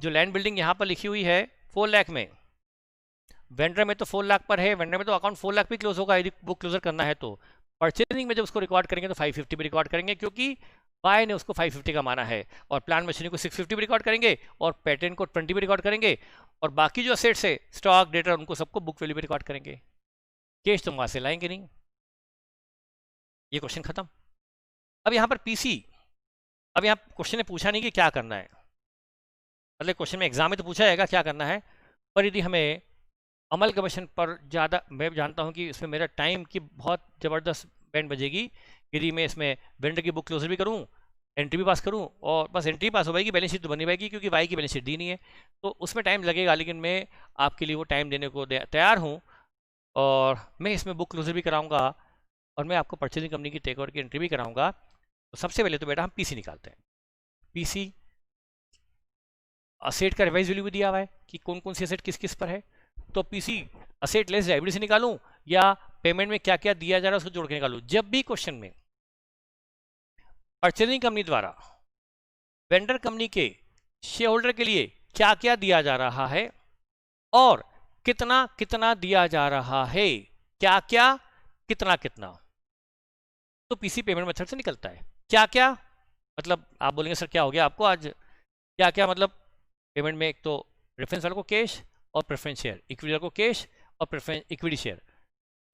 जो लैंड बिल्डिंग यहाँ पर लिखी हुई है 4 लाख में, वेंडर में तो 4 लाख पर है, वेंडर में तो अकाउंट 4 लाख भी क्लोज होगा यदि बुक क्लोजर करना है, तो परचेजिंग में जब उसको रिकॉर्ड करेंगे तो 550 भी रिकॉर्ड करेंगे, क्योंकि वाई ने उसको 550 का माना है, और प्लान मशीनरी को 650 भी रिकॉर्ड करेंगे, और पैटेंट को 20 भी रिकॉर्ड करेंगे, और बाकी जो असेट्स है स्टॉक डेटर उनको सबको बुक वैल्यू भी रिकॉर्ड करेंगे। कैश तो वहाँ से लाएंगे नहीं। ये क्वेश्चन खत्म। अब यहाँ पर पीसी, अब यहाँ क्वेश्चन ने पूछा नहीं कि क्या करना है, मतलब क्वेश्चन में एग्जाम में तो पूछा जाएगा क्या करना है, पर यदि हमें अमल कमीशन पर ज़्यादा, मैं जानता हूँ कि इसमें मेरा टाइम की बहुत ज़बरदस्त बैंड बजेगी, यदि मैं इसमें वेंडर की बुक क्लोजर भी करूँ, एंट्री भी पास करूँ, और बस एंट्री पास हो पाएगी, बैलेंस शीट तो बनी पाएगी, क्योंकि वाई की बैलेंस शीट दी नहीं है, तो उसमें टाइम लगेगा, लेकिन मैं आपके लिए वो टाइम देने को तैयार हूँ। और मैं इसमें बुक क्लोजर भी कराऊंगा और मैं आपको परचेजिंग कंपनी की टेक ओवर की एंट्री भी कराऊंगा। तो सबसे पहले तो बेटा हम पीसी निकालते हैं। पीसी असेट का रिवाइज वैल्यू भी दिया हुआ है कि कौन कौन सी असेट किस किस पर है। तो पीसी असेट लेस लायबिलिटी से निकालूं या पेमेंट में क्या क्या दिया जा रहा है उसको जोड़ के निकालूं। जब भी क्वेश्चन में परचेजिंग कंपनी द्वारा वेंडर कंपनी के शेयर होल्डर के लिए क्या क्या दिया जा रहा है और कितना कितना दिया जा रहा है, क्या क्या कितना कितना, तो पीसी पेमेंट मेथड से निकलता है। क्या क्या मतलब आप बोलेंगे सर क्या हो गया आपको आज, क्या क्या मतलब पेमेंट में एक तो रेफरेंस वाले को कैश और प्रेफरेंस शेयर, इक्विटी वाले को कैश और प्रेफरेंस इक्विटी शेयर,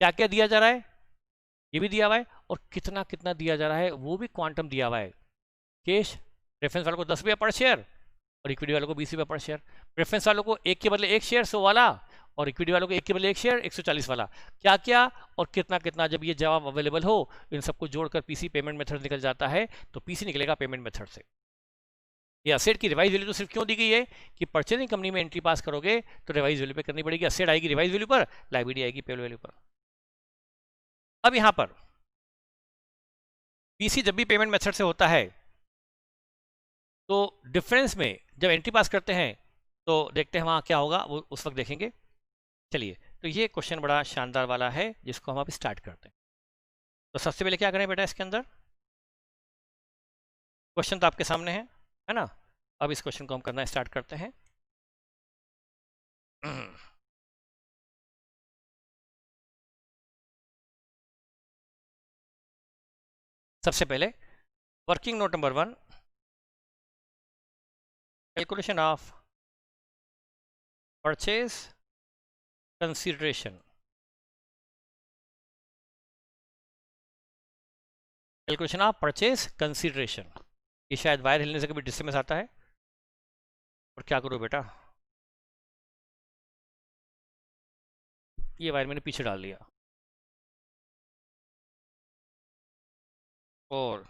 क्या क्या दिया जा रहा है ये भी दिया हुआ है और कितना कितना दिया जा रहा है वो भी क्वांटम दिया हुआ है। कैश रेफरेंस वालों को 10 रुपया पर शेयर और इक्विटी वालों को 20 रुपया पर शेयर, प्रेफरेंस वालों को एक के बदले एक शेयर 100 वाला और इक्विटी वालों को एक के बदले एक शेयर 140 वाला, क्या क्या और कितना कितना। जब ये जवाब अवेलेबल हो इन सबको जोड़कर पीसी पेमेंट मेथड निकल जाता है। तो पीसी निकलेगा पेमेंट मेथड से। ये असेट की रिवाइज वैल्यू तो सिर्फ क्यों दी गई है कि परचेजिंग कंपनी में एंट्री पास करोगे तो रिवाइज वैल्यू पे करनी पड़ेगी। असेट आएगी रिवाइज वैल्यू पर, लायबिलिटी आएगी पेबल वैल्यू पर। अब यहां पर पीसी जब भी पेमेंट मेथड से होता है तो डिफरेंस में जब एंट्री पास करते हैं तो देखते हैं वहां क्या होगा, वो उस वक्त देखेंगे। चलिए तो ये क्वेश्चन बड़ा शानदार वाला है जिसको हम अब स्टार्ट करते हैं। तो सबसे पहले क्या करें बेटा, इसके अंदर क्वेश्चन तो आपके सामने है ना। अब इस क्वेश्चन को हम करना स्टार्ट करते हैं। सबसे पहले working note number 1, calculation of purchase consideration. Calculation of purchase consideration, ये शायद वायर हिलने से कभी डिस्टर्बेंस आता है और क्या करूं बेटा, ये वायर मैंने पीछे डाल दिया और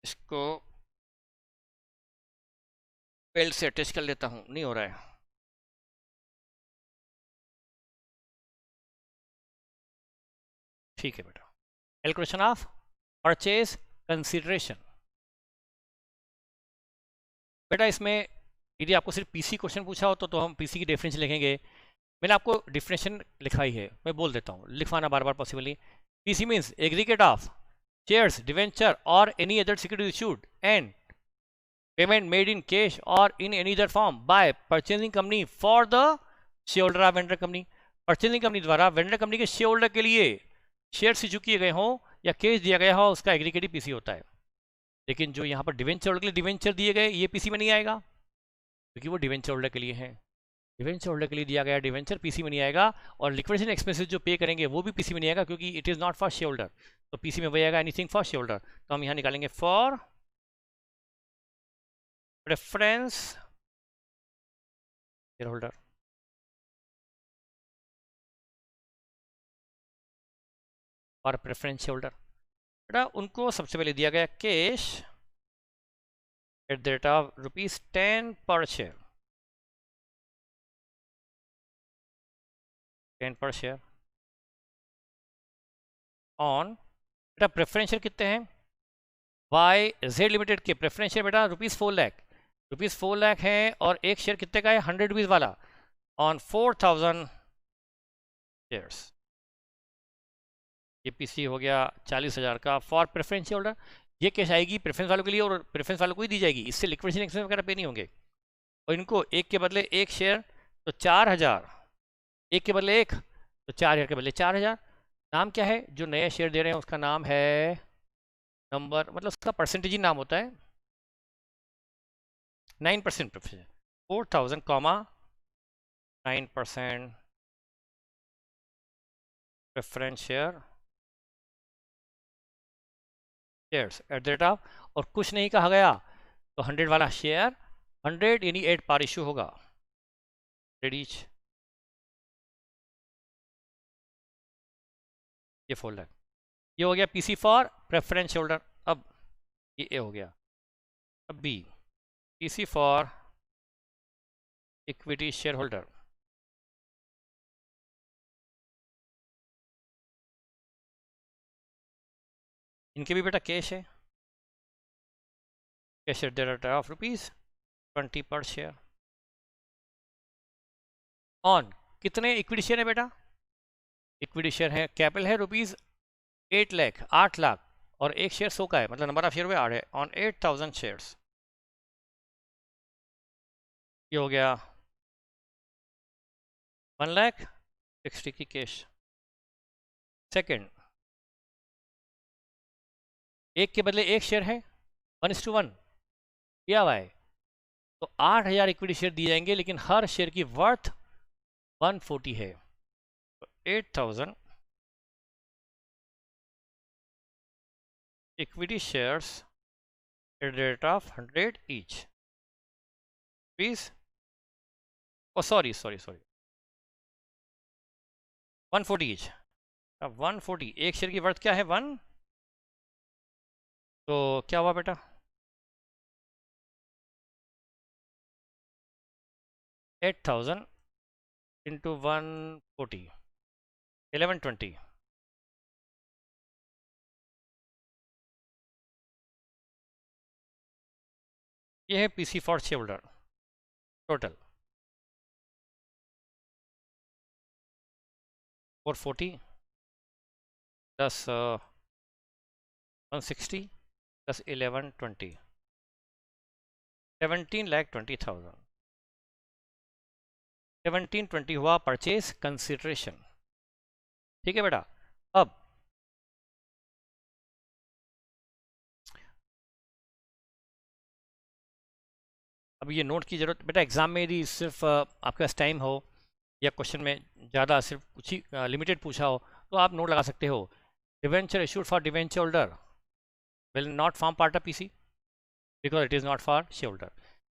इसको बेल्ट से अटैच कर लेता हूं, नहीं हो रहा है। ठीक है बेटा, कैलकुलेशन ऑफ परचेज कंसीडरेशन। बेटा इसमें यदि आपको सिर्फ पीसी क्वेश्चन पूछा हो तो हम पीसी की डेफिनेशन लिखेंगे। मैंने आपको डेफिनेशन लिखाई है, मैं बोल देता हूँ, लिखवाना बार बार पॉसिबल नहीं। PC means aggregate of shares debenture और any other security issued and payment made in cash और in any other form by purchasing company for the shareholder of vendor company. Purchasing company द्वारा वेंडर कंपनी के शेयर होल्डर के लिए शेयर इशू किए गए हों या कैश दिया गया हो, उसका एग्रीगेटिव पीसी होता है। लेकिन जो यहाँ पर डिवेंचर होल्डर के लिए डिवेंचर दिए गए ये पीसी में नहीं आएगा क्योंकि वो डिवेंचर होल्डर के लिए है। डिवेंचर होल्डर के लिए दिया गया डिवेंचर पीसी में नहीं आएगा और लिक्विडेशन एक्सपेंसेस जो पे करेंगे वो भी पीसी में नहीं आएगा क्योंकि it is not for share holder. तो पीसी में वही आएगा एनीथिंग फॉर शेयर होल्डर। तो हम यहाँ निकालेंगे फॉर प्रेफरेंस शेयर होल्डर। और प्रेफरेंस शेयर होल्डर बेटा उनको सबसे पहले दिया गया cash at the rate of ₹10 पर शेयर, 10 पर शेयर ऑन बेटा प्रेफरेंस शेयर कितने हैं, वाई जेड लिमिटेड के प्रेफरेंस शेयर बेटा ₹4 लाख, ₹4 लाख है और एक शेयर कितने का है ₹100 वाला ऑन 4000 शेयर्स। ये पीसी हो गया 40,000 का फॉर प्रेफरेंस होल्डर। ये कैश आएगी प्रेफरेंस वालों के लिए और प्रेफरेंस वालों को ही दी जाएगी, इससे लिक्विडेशन एक्सपेंस वगैरह पे नहीं होंगे। और इनको एक के बदले एक शेयर तो 4000, एक के बदले एक तो 4000 के बदले 4000। नाम क्या है जो नया शेयर दे रहे हैं उसका नाम है नंबर, मतलब उसका परसेंटेज ही नाम होता है 9% preference, 4000 comma 9% preference share shares at the rate of, और कुछ नहीं कहा गया तो 100 वाला शेयर 100 यानी 8 पार इशू होगा, 100 ईच। ये 4 लाख, ये हो गया पीसी फॉर प्रेफरेंस होल्डर। अब ये ए हो गया। अब B PC for equity share holder. इनके भी बेटा कैश है, cash at the rate of ₹20 per share. On कितने इक्विटी शेयर है बेटा? इक्विटी शेयर है, कैपिटल है ₹8 लाख, 8 लाख, और एक शेयर 100 का है, मतलब नंबर ऑफ शेयर हुए 8 है, ऑन 8000 शेयर्स। ये हो गया 1,60,000 की कैश। सेकंड, एक के बदले एक शेयर है, 1:1 दिया हुआ है, तो 8000 इक्विटी शेयर दिए जाएंगे, लेकिन हर शेयर की वर्थ 140 है, तो 8000 equity shares at the rate of 100 each, please, oh sorry 140 each. अब 140, एक शेयर की वर्थ क्या है 1, तो क्या हुआ बेटा 8000 इंटू 140, 1120। ये है PC for share holder total 440 plus 160 plus 1120, 17,20,000। 1720 हुआ परचेज कंसिडरेशन, ठीक है बेटा। अब ये नोट की जरूरत बेटा, एग्जाम में यदि सिर्फ आपके पास टाइम हो या क्वेश्चन में ज़्यादा सिर्फ कुछ ही लिमिटेड पूछा हो, तो आप नोट लगा सकते हो। Debenture issued for debenture holder will not form part of PC because it is not for share holder.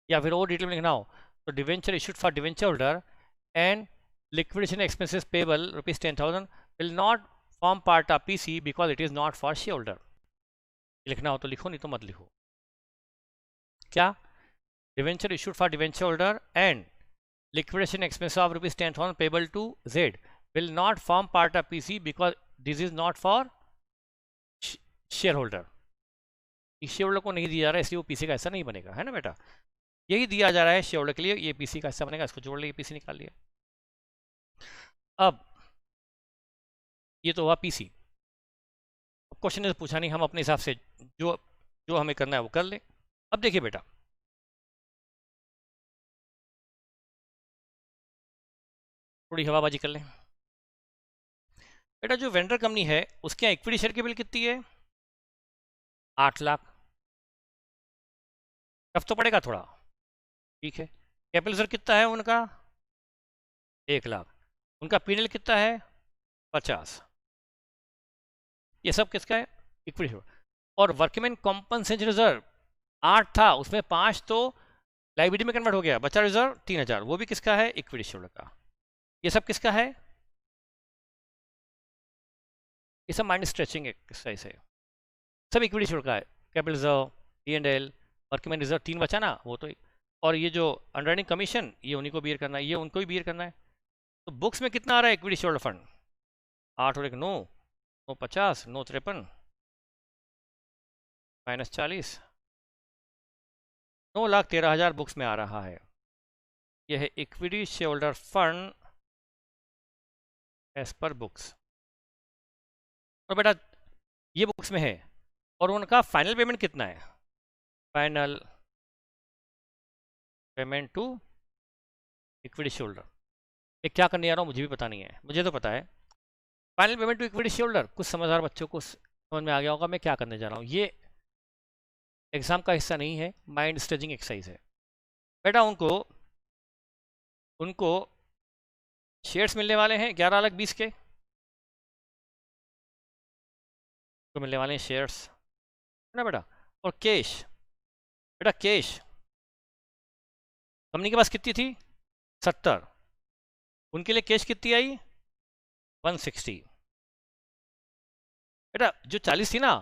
या फिर और डिटेल में लिखना हो तो debenture issued for debenture holder and liquidation expenses payable ₹10,000 will not form part of PC because it is not for share holder. लिखना हो तो लिखो, नहीं तो मत लिखो। क्या? Debenture issued for debenture holder and liquidation expense of ₹10,000 payable to Z will not form part of PC because this is not for shareholder। Share holder को नहीं दिया जा रहा है, इसलिए वो पीसी का हिस्सा नहीं बनेगा, है ना बेटा। यही दिया जा रहा है शेयर होल्डर के लिए, ये पीसी का हिस्सा बनेगा, इसको जोड़ लिया, पीसी निकाल लिया। अब ये तो हुआ पीसी। क्वेश्चन से पूछा नहीं, हम अपने हिसाब से जो जो हमें करना है वो कर ले। अब देखिए बेटा, थोड़ी हवाबाजी कर लें बेटा। जो वेंडर कंपनी है उसके यहाँ इक्विटी शेयर की बिल कितनी है 8 लाख। टफ तो पड़ेगा थोड़ा, ठीक है। कैपिटल रिजर्व कितना है उनका 1 लाख। उनका पीएनएल कितना है 50। ये सब किसका है इक्विटी शेयर। और वर्कमैन कॉम्पनसेशन रिजर्व 8 था, उसमें 5 तो लाइबिलिटी में कन्वर्ट हो गया, बचा रिजर्व 3000, वो भी किसका है इक्विटी शेयर का। ये सब किसका है, ये सब माइंड स्ट्रेचिंग एक्सरसाइज है, सब इक्विटी शेयर का है। Capital reserve, PNL, workman reserve 3 बचा ना, वो तो। और ये जो अंडरराइटिंग कमीशन ये उन्हीं को बियर करना है, ये उनको भी बियर करना है। तो बुक्स में कितना आ रहा है इक्विटी शेयर फंड 8 और 1 9, 9 50, 9 53 -40, 9,13,000 बुक्स में आ रहा है। यह है equity share holder fund as per books. और बेटा ये बुक्स में है, और उनका फाइनल पेमेंट कितना है, final payment to equity share holder. ये क्या करने जा रहा हूँ मुझे भी पता नहीं है, मुझे तो पता है final payment to equity share holder. कुछ समझदार बच्चों को समझ में आ गया होगा मैं क्या करने जा रहा हूँ। ये एग्जाम का हिस्सा नहीं है, माइंड स्ट्रेचिंग एक्सरसाइज है बेटा। उनको शेयर्स मिलने वाले हैं 11,20,000 के, तो मिलने वाले हैं शेयर्स, है ना बेटा। और कैश बेटा, कैश कंपनी के पास कितनी थी 70, उनके लिए कैश कितनी आई 160। बेटा जो 40 थी ना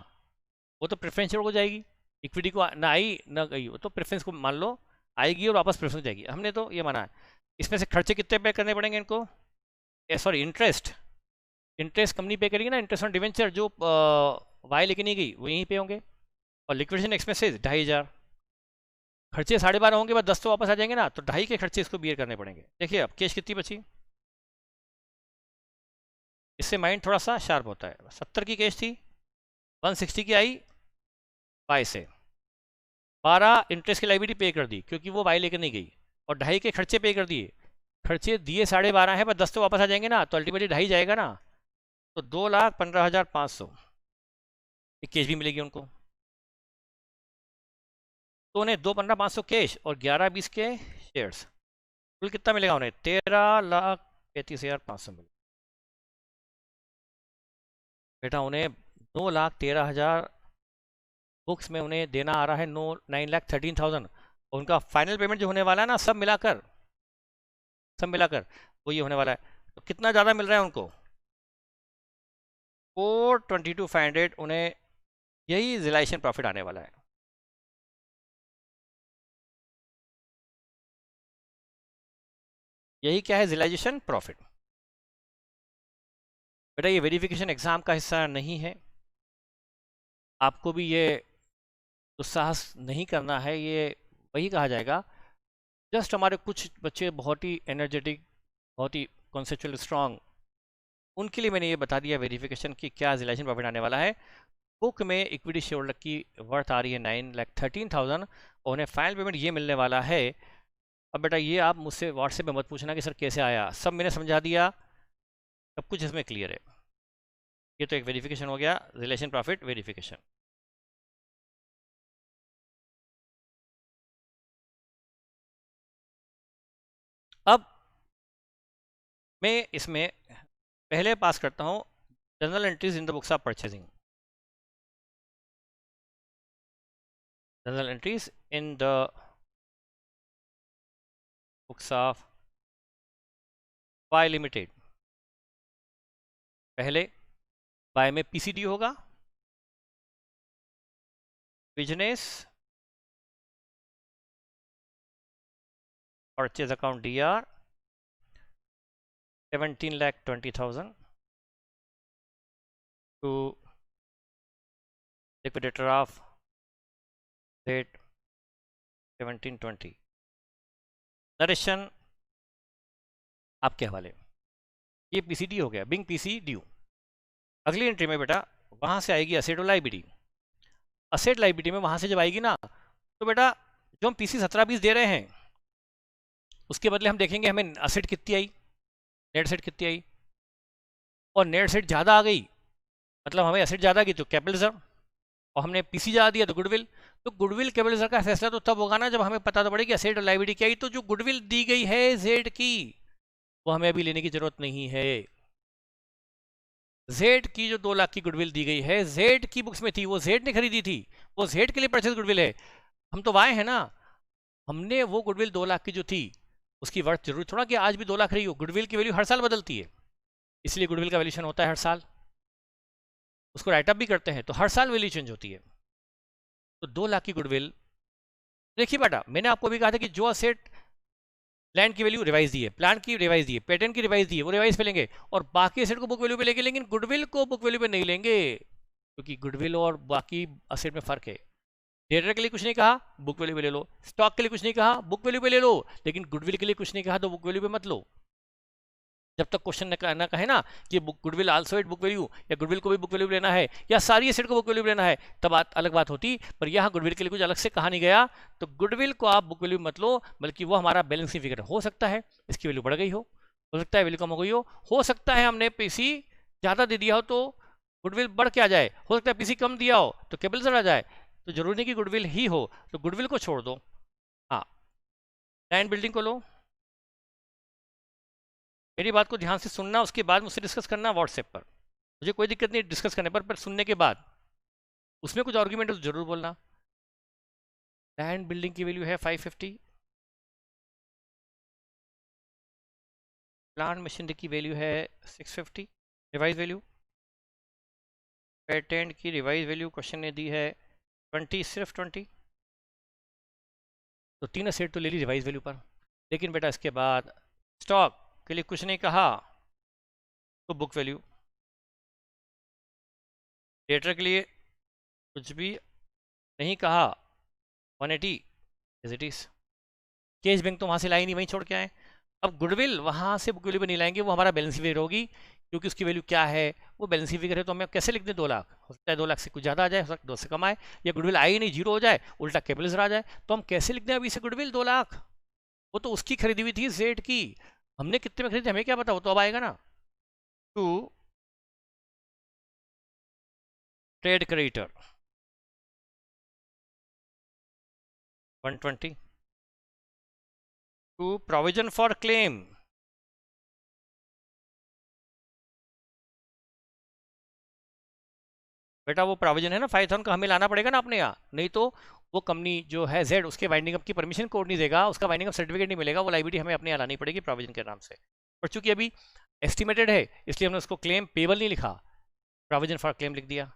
वो तो प्रेफरेंस शेयर को जाएगी, इक्विटी को ना आई ना गई, वो तो प्रेफरेंस को मान लो आएगी और वापस प्रेफरेंस जाएगी। हमने तो ये माना है। इसमें से खर्चे कितने पे करने पड़ेंगे इनको, सॉरी इंटरेस्ट कंपनी पे करेगी ना, इंटरेस्ट ऑन डिवेंचर जो वाई लेके नहीं गई, वो यहीं पे होंगे। और लिक्विडेशन एक्सपेंसेस 2,500, खर्चे 12.5 होंगे, बस 10 तो वापस आ जाएंगे ना, तो 2.5 के खर्चे इसको बियर करने पड़ेंगे। देखिए अब कैश कितनी बची, इससे माइंड थोड़ा सा शार्प होता है। 70 की कैश थी, 160 की आई वाई से, 12 इंटरेस्ट की लाइबिलिटी पे कर दी क्योंकि वो वाई लेकर नहीं गई, और 2.5 के खर्चे पे कर दिए। खर्चे दिए 12.5 है, पर 10 तो वापस आ जाएंगे ना, तो अल्टीमेटली 2.5 जाएगा ना, तो 2,15,500 कैश भी मिलेगी उनको। तो उन्हें 2,15,500 कैश और 11,20 के शेयर्स, कुल कितना मिलेगा उन्हें, 13,35,500 मिलेगा। बेटा उन्हें 2,13,000 बुक्स में उन्हें देना आ रहा है 9,13,000। उनका फाइनल पेमेंट जो होने वाला है ना, सब मिलाकर वो ये होने वाला है। तो कितना ज़्यादा मिल रहा है उनको, 422,500 उन्हें, यही रियलाइजेशन प्रॉफिट आने वाला है। यही क्या है, रियलाइजेशन प्रॉफिट। बेटा ये वेरिफिकेशन एग्जाम का हिस्सा नहीं है, आपको भी ये दुस्साहस नहीं करना है, ये वही कहा जाएगा। जस्ट हमारे कुछ बच्चे बहुत ही एनर्जेटिक, बहुत ही कॉन्सेप्चुअल स्ट्रांग, उनके लिए मैंने ये बता दिया वेरिफिकेशन की क्या रियलाइजेशन प्रॉफिट आने वाला है। बुक में इक्विटी शेयर की वर्थ आ रही है 9,13,000 और उन्हें फाइनल पेमेंट ये मिलने वाला है। अब बेटा ये आप मुझसे व्हाट्सएप में मत पूछना कि सर कैसे आया, सब मैंने समझा दिया, सब कुछ इसमें क्लियर है। ये तो एक वेरिफिकेशन हो गया, रिलेशन प्रॉफिट वेरिफिकेशन। अब मैं इसमें पहले पास करता हूँ general entries in the books of purchasing. General entries in the books of Y limited. पहले वाई में पीसीडी होगा, business purchase account DR 17,20,000 to liquidator of date 1720। Narration आपके हवाले। ये पीसीडी हो गया, बिंग पीसी ड्यू। अगली एंट्री में बेटा वहां से आएगी असेट और लाइबिलिटी। असेट लाइबिलिटी में वहां से जब आएगी ना, तो बेटा जो हम पीसी 17-20 दे रहे हैं उसके बदले हम देखेंगे हमें असेट कितनी आई, नेट असेट कितनी आई, और नेट असेट ज़्यादा आ गई मतलब हमें असेट ज़्यादा आ गई तो कैपिटल रिजर्व, और हमने पीसी ज़्यादा दिया तो गुडविल। तो गुडविल कैपिटल रिजर्व का फैसला तो तब होगा ना जब हमें पता तो पड़े कि असेट और लाइबिलिटी क्या आई। तो जो गुडविल दी गई है जेड की, वो हमें अभी लेने की जरूरत नहीं है। जेड की जो 2 लाख की गुडविल दी गई है, जेड की बुक्स में थी, वो जेड ने खरीदी थी, वो जेड के लिए परचेज गुडविल है। हम तो वाए हैं ना, हमने वो गुडविल 2 लाख की जो थी उसकी वर्थ जरूरी थोड़ा कि आज भी 2 लाख रही हो। गुडविल की वैल्यू हर साल बदलती है, इसलिए गुडविल का वैल्यूशन होता है हर साल, उसको राइटअप भी करते हैं तो हर साल वैल्यू चेंज होती है। तो 2 लाख की गुडविल, देखिए बेटा मैंने आपको भी कहा था कि जो असेट लैंड की वैल्यू रिवाइज दी है, प्लान की रिवाइज दी है, पेटेंट की रिवाइज दी है, वो रिवाइज पे लेंगे, और बाकी असेट को बुक वैल्यू पे लेंगे, लेकिन गुडविल को बुक वैल्यू पे नहीं लेंगे, क्योंकि गुडविल और बाकी असेट में फर्क है। डेटर के लिए कुछ नहीं कहा, बुक वैल्यू पे ले लो। स्टॉक के लिए कुछ नहीं कहा, बुक वैल्यू पे ले लो। लेकिन गुडविल के लिए कुछ नहीं कहा तो बुक वैल्यू पे मत लो। जब तक क्वेश्चन न कहे ना कि goodwill also at book value, या गुडविल को भी बुक वैल्यू लेना है, या सारी एसेट को बुक वैल्यू लेना है, तब अलग बात होती। पर यहाँ गुडविल के लिए कुछ अलग से कहा नहीं गया, तो गुडविल को आप बुक वैल्यू मत लो, बल्कि वो हमारा बैलेंसिंग फिगर हो सकता है इसकी वैल्यू बढ़ गई हो सकता है वैल्यू कम हो गई हो सकता है हमने पीसी ज़्यादा दे दिया हो तो गुडविल बढ़ के आ जाए, हो सकता है पीसी कम दिया हो तो कैपिटल आ जाए। तो जरूरी नहीं कि गुडविल ही हो, तो गुडविल को छोड़ दो। हाँ, लैंड बिल्डिंग को लो। मेरी बात को ध्यान से सुनना, उसके बाद मुझसे डिस्कस करना व्हाट्सएप पर, मुझे कोई दिक्कत नहीं डिस्कस करने पर सुनने के बाद उसमें कुछ आर्ग्यूमेंट हो तो जरूर बोलना। लैंड बिल्डिंग की वैल्यू है 550, प्लांट मशीनरी की वैल्यू है 650 रिवाइज वैल्यू, पेटेंट की रिवाइज वैल्यू क्वेश्चन ने दी है 20, सिर्फ 20। तो 3 असेट तो ले ली रिवाइज वैल्यू पर, लेकिन बेटा इसके बाद स्टॉक के लिए कुछ नहीं कहा तो बुक वैल्यू, क्रेडिटर के लिए कुछ भी नहीं कहा, 180 as it is. Cash bank तो वहाँ से लाई नहीं, वहीं छोड़ के आए। अब गुडविल वहाँ से गुडविल भी नहीं लाएंगे, वो हमारा बैलेंस फिगर होगी, क्योंकि उसकी वैल्यू क्या है, वो बैलेंस फिगर है। तो हमें कैसे लिख दें 2 लाख, हो सकता है 2 लाख से कुछ ज़्यादा आ जाए, हो सकता है 2 से कम आए, या गुडविल आई नहीं, जीरो हो जाए, उल्टा कैपिटल आ जाए। तो हम कैसे लिख दें अभी से गुडविल 2 लाख? वो तो उसकी खरीदी हुई थी जेड की, हमने कितने में खरीदी हमें क्या पता, वो तो अब आएगा ना। To trade creditor 120, to provision for claim, बेटा वो प्रोविजन है ना 5000 का, हमें लाना पड़ेगा ना अपने यहाँ, नहीं तो वो कंपनी जो है जेड, उसके वाइंडिंग अप की परमिशन कोड नहीं देगा, उसका वाइंडिंग अप सर्टिफिकेट नहीं मिलेगा, वो लाइबिलिटी हमें अपने यहाँ लानी पड़ेगी प्रोविजन के नाम से। और चूंकि अभी एस्टिमेटेड है, इसलिए हमने उसको क्लेम पेबल नहीं लिखा, प्रोविजन फॉर क्लेम लिख दिया।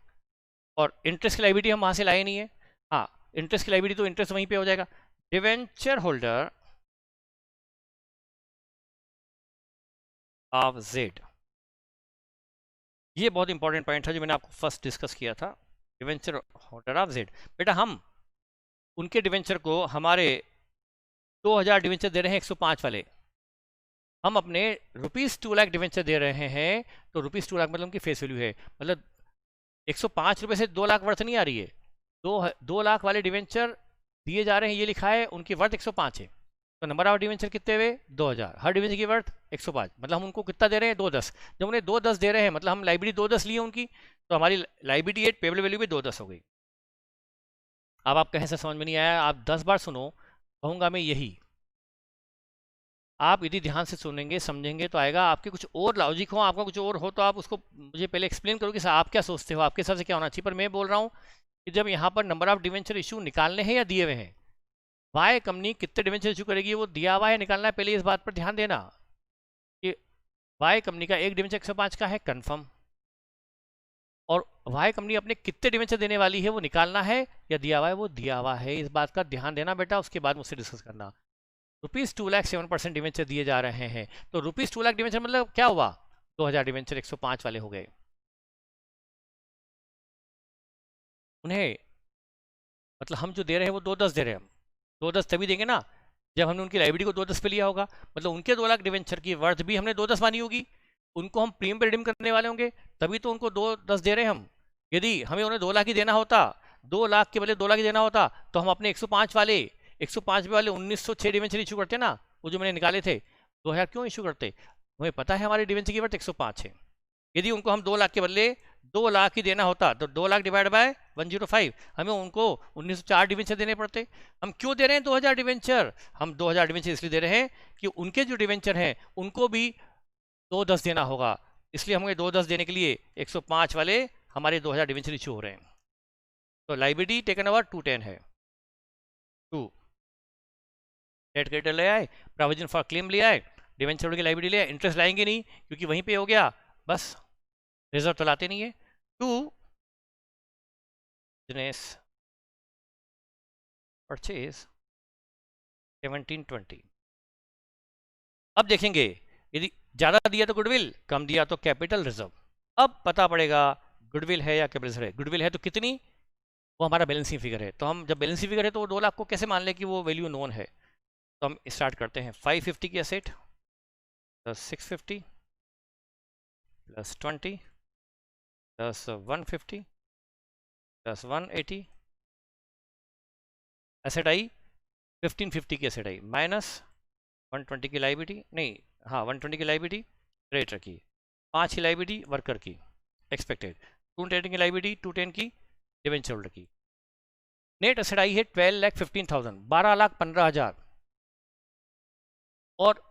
और इंटरेस्ट की लाइबिलिटी हम वहाँ से लाए नहीं है। हाँ, इंटरेस्ट की लाइबिलिटी तो इंटरेस्ट वहीं पे हो जाएगा। डिवेंचर होल्डर ऑफ जेड, ये बहुत इंपॉर्टेंट पॉइंट था जो मैंने आपको फर्स्ट डिस्कस किया था। डिवेंचर होल्डर ऑफ जेड, बेटा हम उनके डिवेंचर को, हमारे 2000 डिवेंचर दे रहे हैं 105 वाले, हम अपने ₹2 लाख डिवेंचर दे रहे हैं, तो ₹2 लाख मतलब उनकी फेस वैल्यू है, मतलब 105 रुपये से 2 लाख वर्थ नहीं आ रही है। 2 लाख वाले डिवेंचर दिए जा रहे हैं, ये लिखा है, उनकी वर्थ 105 है। तो नंबर ऑफ डिवेंचर कितने हुए 2000, हर डिवेंचर की वर्थ 105, मतलब हम उनको कितना दे रहे हैं 210। जब उन्हें 210 दे रहे हैं, मतलब हम लाइबिलिटी 210 लिए उनकी, तो हमारी लाइबिलिटी 8 पेबल वैल्यू भी 210 हो गई। अब आप कहें से समझ में नहीं आया, आप 10 बार सुनो, कहूँगा मैं यही, आप यदि ध्यान से सुनेंगे समझेंगे तो आएगा। आपके कुछ और लॉजिक हो, आपका कुछ और हो, तो आप उसको मुझे पहले एक्सप्लेन करो कि सर आप क्या सोचते हो, आपके हिसाब से क्या होना चाहिए। पर मैं बोल रहा हूँ कि जब यहाँ पर नंबर ऑफ डिवेंचर इशू निकालने हैं या दिए हुए हैं, वाई कंपनी कितने डिवेंचर इशू करेगी वो दिया हुआ है, निकालना है, पहले इस बात पर ध्यान देना कि वाई कंपनी का एक डिवेंचर 105 का है कंफर्म, और वाई कंपनी अपने कितने डिवेंचर देने वाली है वो निकालना है, या दिया हुआ है वो दिया हुआ है, इस बात का ध्यान देना बेटा। उसके बाद मुझसे डिस्कस करना। ₹2 लाख 7% डिवेंचर दिए जा रहे हैं, तो ₹2 लाख डिवेंचर मतलब क्या हुआ, 2000 डिवेंचर 105 वाले हो गए। उन्हें मतलब हम जो दे रहे हैं वो 210 दे रहे हैं, हम 210 तभी देंगे ना जब हमने उनकी लाइबिलिटी को 210 पे लिया होगा, मतलब उनके 2 लाख डिवेंचर की वर्थ भी हमने 210 मानी होगी, उनको हम प्रीमियम पे रिडीम करने वाले होंगे, तभी तो उनको 210 दे रहे हैं हम। यदि हमें उन्हें 2 लाख ही देना होता, 2 लाख के बदले 2 लाख ही देना होता, तो हम अपने 105 वाले 105 वाले 1906 डिवेंचर इशू करते ना, वो जो मैंने निकाले थे 2000 क्यों इशू करते, हमें पता है हमारी डिवेंचर की वर्थ 105 है। यदि उनको हम 2 लाख के बदले 2 लाख ही देना होता, तो 2 लाख डिवाइड बाय 105, हमें उनको 1904 डिवेंचर देने पड़ते। हम क्यों दे रहे हैं 2000 डिवेंचर, हम 2000 डिवेंचर इसलिए दे रहे हैं कि उनके जो डिवेंचर हैं उनको भी 210 देना होगा, इसलिए हमें 210 देने के लिए 105 वाले हमारे 2000 डिवेंचर इशू हो रहे हैं। तो लाइबिलिटी टेकन ओवर 210 है। 2 डेट क्रेडिटर ले आए, प्रोविजन फॉर क्लेम ले आए, डिवेंचर की लाइबिलिटी ले आए, इंटरेस्ट लाएंगे नहीं क्योंकि वहीं पे हो गया, बस रिजर्व तो लाते नहीं है। 2 बिजनेस परचेज 1720। अब देखेंगे यदि ज़्यादा दिया तो गुडविल, कम दिया तो कैपिटल रिजर्व। अब पता पड़ेगा गुडविल है या कैपिटल है। गुडविल है तो कितनी, वो हमारा बैलेंसिंग फिगर है, तो हम जब बैलेंसिंग फिगर है तो वो 2 लाख को कैसे मान ले कि वो वैल्यू नोन है। तो हम स्टार्ट करते हैं 550 की asset plus 650 plus 20 plus 150 plus 180, asset आई 1550 की एसेट आई, माइनस 120 की लाइबिलिटी, नहीं हाँ 120 की लाइबिलिटी क्रेडिटर की, 5 की लाइबिलिटी वर्कर की एक्सपेक्टेड, 210 की लाइबिलिटी 210 की डिवेंचर होल्डर की। नेट एसेट आई है 12,15,000, 12,15,000, और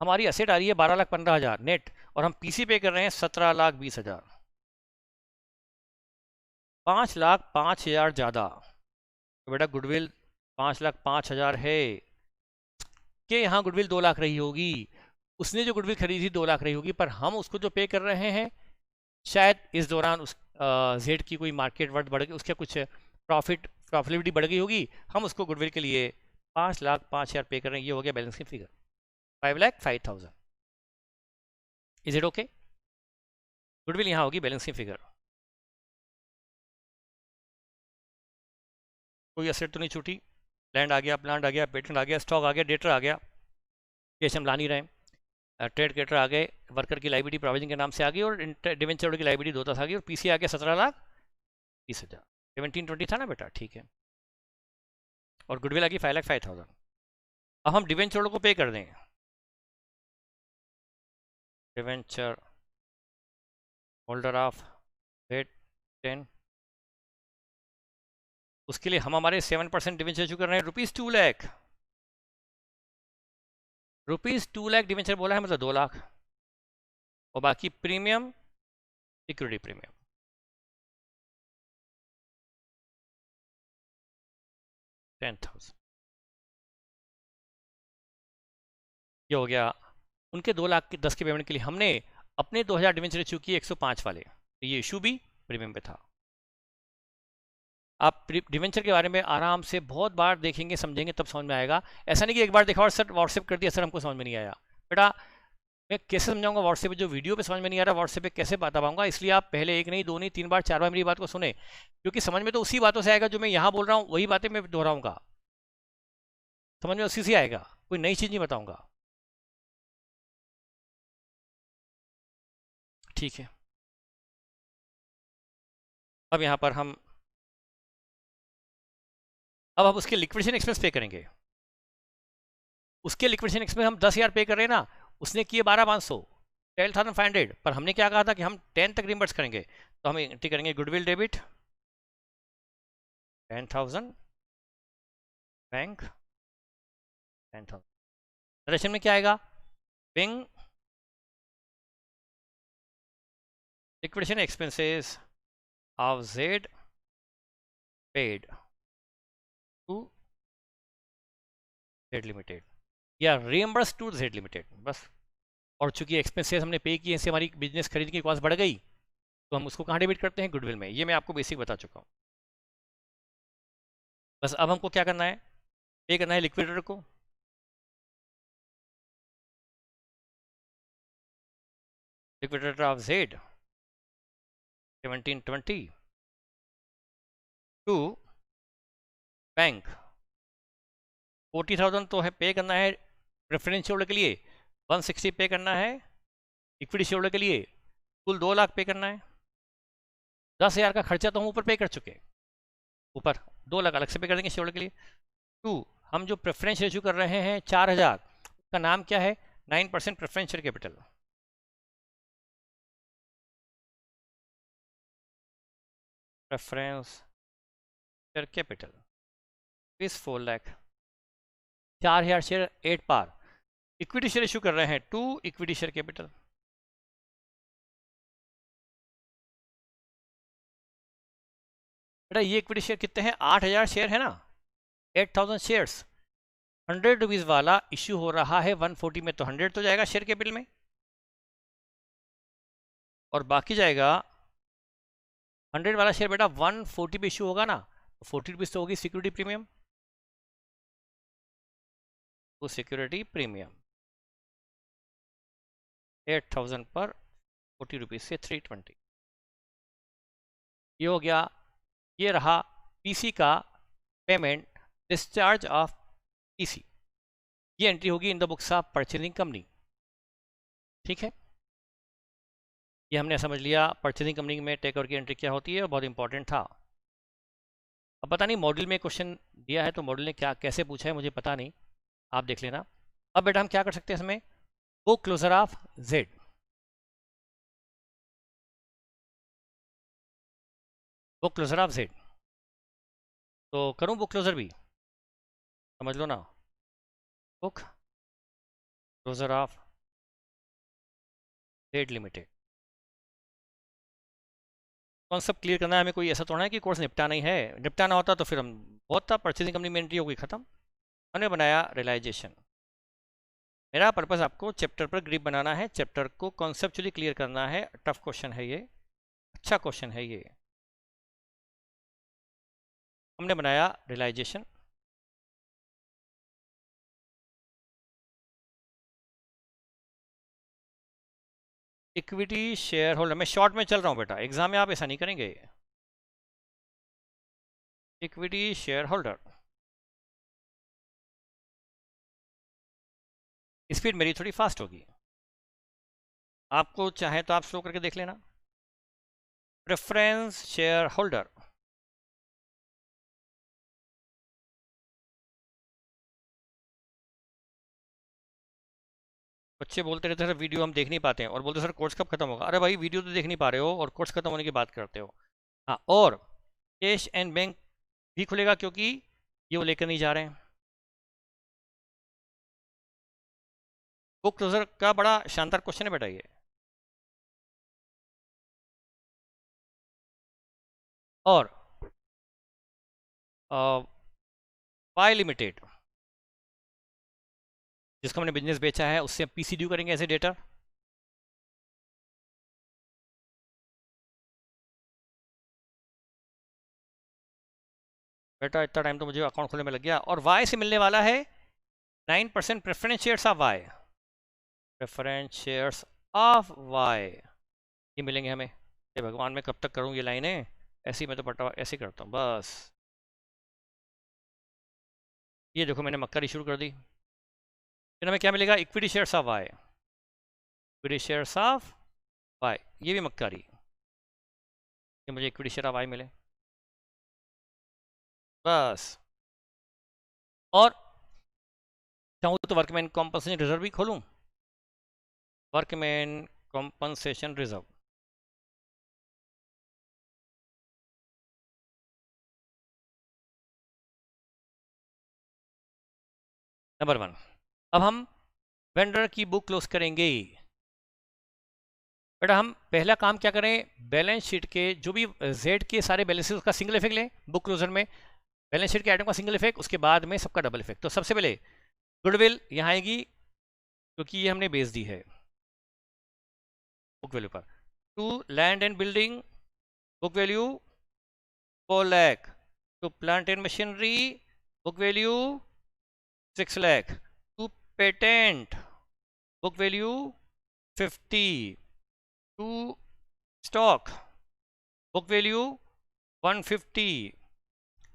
हमारी एसेट आ रही है 12,15,000 नेट, और हम पीसी पे कर रहे हैं 17,20,000, 5,05,000 ज़्यादा। तो बेटा गुडविल 5,05,000 है, कि यहाँ गुडविल 2 लाख रही होगी, उसने जो गुडविल खरीदी थी 2 लाख रही होगी, पर हम उसको जो पे कर रहे हैं शायद इस दौरान उस जेड की कोई मार्केट वर्थ बढ़ गई, उसका कुछ प्रॉफिटेबिलिटी बढ़ गई होगी, हम उसको गुडविल के लिए 5,05,000 पे कर रहे हैं, ये हो गया balancing figure 5,05,000। Is it okay, goodwill यहाँ होगी बैलेंसिंग फिगर। कोई असेट तो नहीं छूटी, लैंड आ गया, प्लांट आ गया, पेटेंट आ गया, स्टॉक आ गया, डेटर आ गया, कैश हम ला नहीं रहे, ट्रेड क्रेडिटर आ गए, वर्कर की लाइबिलिटी प्रोविजन के नाम से आ गई, और डिवेंचर की लाइबिलिटी 2 आ गई, और पीसी आ गया 17,30,000। 1720 था ना बेटा, ठीक है। और गुडविल आ गई 5,05,000। अब हम डिवेंचर को पे कर दें, डिवेंचर होल्डर ऑफ वेट 10, उसके लिए हम हमारे 7% डिवेंचर इशू कर रहे हैं, ₹2,00,000, ₹2,00,000 डिवेंचर बोला है, मतलब 2 लाख, और बाकी प्रीमियम, सिक्योरिटी प्रीमियम 10,000। ये हो गया उनके 2,10,000 के पेमेंट के लिए। हमने अपने 2,000 डिवेंचर इशू किए 105 वाले, तो ये इशू भी प्रीमियम पे था। आप डिवेंचर के बारे में आराम से बहुत बार देखेंगे, समझेंगे, तब समझ में आएगा। ऐसा नहीं कि एक बार देखा और सर व्हाट्सएप कर दिया, सर हमको समझ में नहीं आया। बेटा मैं कैसे समझाऊंगा व्हाट्सएप पे, जो वीडियो पे समझ में नहीं आ रहा व्हाट्सएप पे कैसे बता पाऊंगा। इसलिए आप पहले 1 नहीं 2 नहीं 3 बार 4 बार मेरी बात को सुने, क्योंकि समझ में तो उसी बातों से आएगा जो मैं यहाँ बोल रहा हूँ, वही बातें मैं दोहराऊंगा, समझ में उसी से आएगा, कोई नई चीज़ नहीं बताऊंगा। ठीक है, अब यहाँ पर हम अब उसके लिक्विडेशन एक्सपेंस पे करेंगे। उसके लिक्विडेशन एक्सपेंस हम 10,000 पे कर रहे हैं ना, उसने किए 12,500, 12,500, पर हमने क्या कहा था कि हम 10 तक रिम्बर्स करेंगे, तो हम एंट्री करेंगे गुडविल डेबिट 10,000, बैंक 10,000। नरेशन में क्या आएगा, being liquidation expenses of Z paid to Z limited, या रियम्बर्स टू जेड लिमिटेड, बस। और चूंकि एक्सपेंसेस हमने पे किए, इससे हमारी बिजनेस खरीद की कॉस्ट बढ़ गई, तो हम उसको कहाँ डेबिट करते हैं, गुडविल में। ये मैं आपको बेसिक बता चुका हूँ। बस अब हमको क्या करना है, पे करना है लिक्विडेटर को, liquidator of Z 1720 to bank 40,000 तो है पे करना है प्रेफरेंस शेयर होल्डर के लिए, 160 पे करना है इक्विटी शेयर होल्डर के लिए, कुल 2 लाख पे करना है। 10,000 का खर्चा तो हम ऊपर पे कर चुके, ऊपर 2 लाख अलग से पे कर देंगे शेयर होल्डर के लिए। 2, हम जो प्रेफरेंस इशू कर रहे हैं 4,000 का नाम क्या है, 9% preference share capital, preference share capital इस 4 लाख, 4,000 शेयर 8 पार। इक्विटी शेयर इशू कर रहे हैं 2 इक्विटी शेयर कैपिटल, बेटा ये इक्विटी शेयर कितने हैं, 8,000 शेयर है ना, 8,000 शेयर्स, 100 रुपीज़ वाला इशू हो रहा है 140 में, तो 100 तो जाएगा शेयर कैपिटल में, और बाकी जाएगा 100 वाला शेयर बेटा 140 पे इशू होगा ना, तो 40 रुपीज़ तो होगी सिक्योरिटी प्रीमियम, वो सिक्योरिटी प्रीमियम 8,000 पर 40 रुपीज़ से 320, ये हो गया। ये रहा पीसी का पेमेंट, डिस्चार्ज ऑफ पीसी, ये एंट्री होगी इन the books of purchasing company. ठीक है, ये हमने समझ लिया परचेजिंग कंपनी में टेक ओवर की एंट्री क्या होती है, और बहुत इंपॉर्टेंट था। अब पता नहीं मॉड्यूल में क्वेश्चन दिया है तो मॉड्यूल ने क्या कैसे पूछा है मुझे पता नहीं, आप देख लेना। अब बेटा हम क्या कर सकते हैं इसमें, book closure of Z, book closure of Z, तो करूं बुक क्लोजर भी, समझ लो ना, book closure of Z limited. Concept clear करना है हमें, कोई ऐसा थोड़ा है कि कोर्स निपटाना ही है, निपटाना होता तो फिर हम बहुत था, परचेजिंग कंपनी में एंट्री हो गई खत्म। हमने बनाया रियलाइजेशन, मेरा पर्पस आपको चैप्टर पर ग्रिप बनाना है, चैप्टर को कॉन्सेप्चुअली क्लियर करना है। टफ क्वेश्चन है ये, अच्छा क्वेश्चन है ये। हमने बनाया रियलाइजेशन, इक्विटी शेयर होल्डर, मैं शॉर्ट में चल रहा हूँ बेटा, एग्जाम में आप ऐसा नहीं करेंगे। Equity share holder. स्पीड मेरी थोड़ी फास्ट होगी, आपको चाहे तो आप स्लो करके देख लेना। प्रेफरेंस शेयर होल्डर, बच्चे बोलते रहते हैं सर वीडियो हम देख नहीं पाते हैं, और बोलते सर कोर्स कब खत्म होगा। अरे भाई वीडियो तो देख नहीं पा रहे हो और कोर्स खत्म होने की बात करते हो। हाँ, और कैश एंड बैंक भी खुलेगा क्योंकि ये वो लेकर नहीं जा रहे हैं। बुक क्लोजर का बड़ा शानदार क्वेश्चन है बेटा ये। और वाई लिमिटेड, जिसको हमने बिजनेस बेचा है उससे पीसी ड्यू करेंगे ऐसे डेटर। बेटा इतना टाइम तो मुझे अकाउंट खोलने में लग गया। और वाई से मिलने वाला है 9% preference shares of Y, preference shares of Y ये मिलेंगे हमें। ये भगवान मैं कब तक करूँ ये लाइनें, ऐसी मैं तो पटा ऐसे करता हूँ बस। ये देखो मैंने मक्कारी शुरू कर दी। फिर हमें क्या मिलेगा, equity shares of Y, equity shares of Y, ये भी मक्कारी, ये मुझे इक्विटी शेयर ऑफ वाई मिले बस। और चाहूँ तो वर्कमैन कॉम्पनसेशन रिजर्व भी खोलूँ, वर्कमैन कॉम्पनसेशन रिजर्व। नंबर 1, अब हम वेंडर की बुक क्लोज करेंगे। बेटा हम पहला काम क्या करें, बैलेंस शीट के जो भी जेड के सारे बैलेंसेस उसका सिंगल इफेक्ट लें बुक क्लोजर में, बैलेंस शीट के आइटम का सिंगल इफेक्ट, उसके बाद में सबका डबल इफेक्ट। तो सबसे पहले गुडविल यहाँ आएगी क्योंकि ये हमने बेच दी है बुक वैल्यू पर। To land and building book value 4 lakh, to plant and machinery book value 6 lakh, to patent book value 50, to stock book value 150,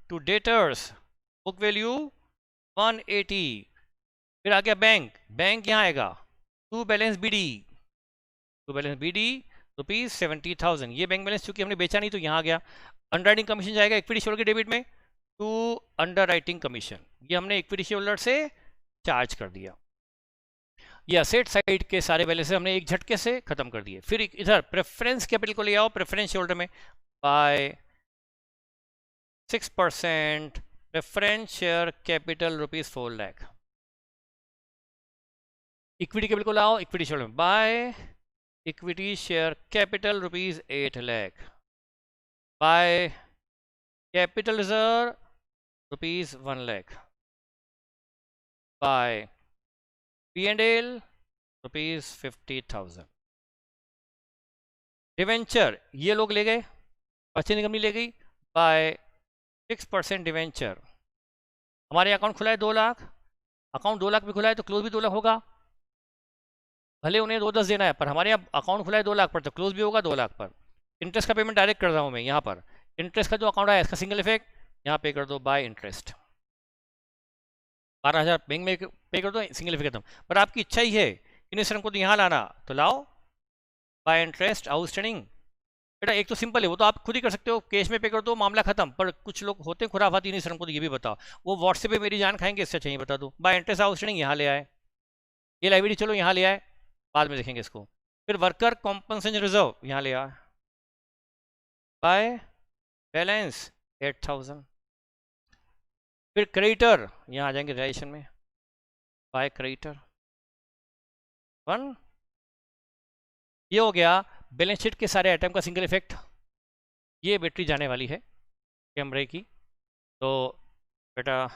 to debtors book value 180। फिर आ गया बैंक, बैंक यहाँ आएगा to balance BD, to balance BD rupees 70,000, ये बैंक बैलेंस चूंकि हमने बेचा नहीं तो यहाँ आ गया। अंडरराइटिंग कमीशन जाएगा इक्विटी शेयर के डेबिट में, टू अंडरराइटिंग कमीशन, ये हमने इक्विटी शेयर से चार्ज कर दिया। ये असेट साइड के सारे बैलेंस हमने एक झटके से खत्म कर दिए। फिर इधर प्रेफरेंस कैपिटल को ले आओ, प्रेफरेंस शेयर में by 6% preference share capital rupees 4 lakh. Equity capital को लाओ, इक्विटी शेयर में by equity share capital rupees 8 lakh, by capital reserve rupees 1 lakh, by P&L rupees 50,000। Debenture ये लोग ले गए, परचेजिंग कंपनी ले गई बाय 6% डिवेंचर। हमारे अकाउंट खुला है 2 लाख, अकाउंट 2 लाख भी खुला है तो क्लोज भी 2 लाख होगा, भले उन्हें 2-10 देना है पर हमारे यहाँ अकाउंट खुला है 2 लाख पर तो क्लोज भी होगा 2 लाख पर। इंटरेस्ट का पेमेंट डायरेक्ट कर रहा हूँ मैं यहाँ पर, इंटरेस्ट का जो अकाउंट है इसका सिंगल इफेक्ट यहाँ पे कर दो बाय इंटरेस्ट, 12,000 बैंक में पे कर दो सिंगल इफेक्ट खत्म। पर आपकी इच्छा ही है कि नहीं सर हमको तो यहाँ लाना, तो लाओ बाय इंटरेस्ट आउटस्टैंडिंग। बेटा एक तो सिंपल है, वो तो आप खुद ही कर सकते हो, कैश में पे कर दो मामला खत्म। पर कुछ लोग होते खुराफाती, नहीं सर हमको तो ये भी बताओ, वो व्हाट्सएप पे मेरी जान खाएंगे, इससे चाहिए बता दो बाय इंटरेस्ट आउटस्टैंडिंग यहाँ ले आए, ये लाइब्रेरी चलो यहाँ ले आए, बाद में देखेंगे इसको। फिर वर्कर कॉम्पनसेशन रिजर्व यहाँ ले आए बाय बैलेंस 8,000। फिर क्रेडिटर यहाँ आ जाएंगे रिलेशन में बाय क्रेडिटर 1। ये हो गया बैलेंस शीट के सारे आइटम का सिंगल इफेक्ट। ये बैटरी जाने वाली है कैमरे की, तो बेटा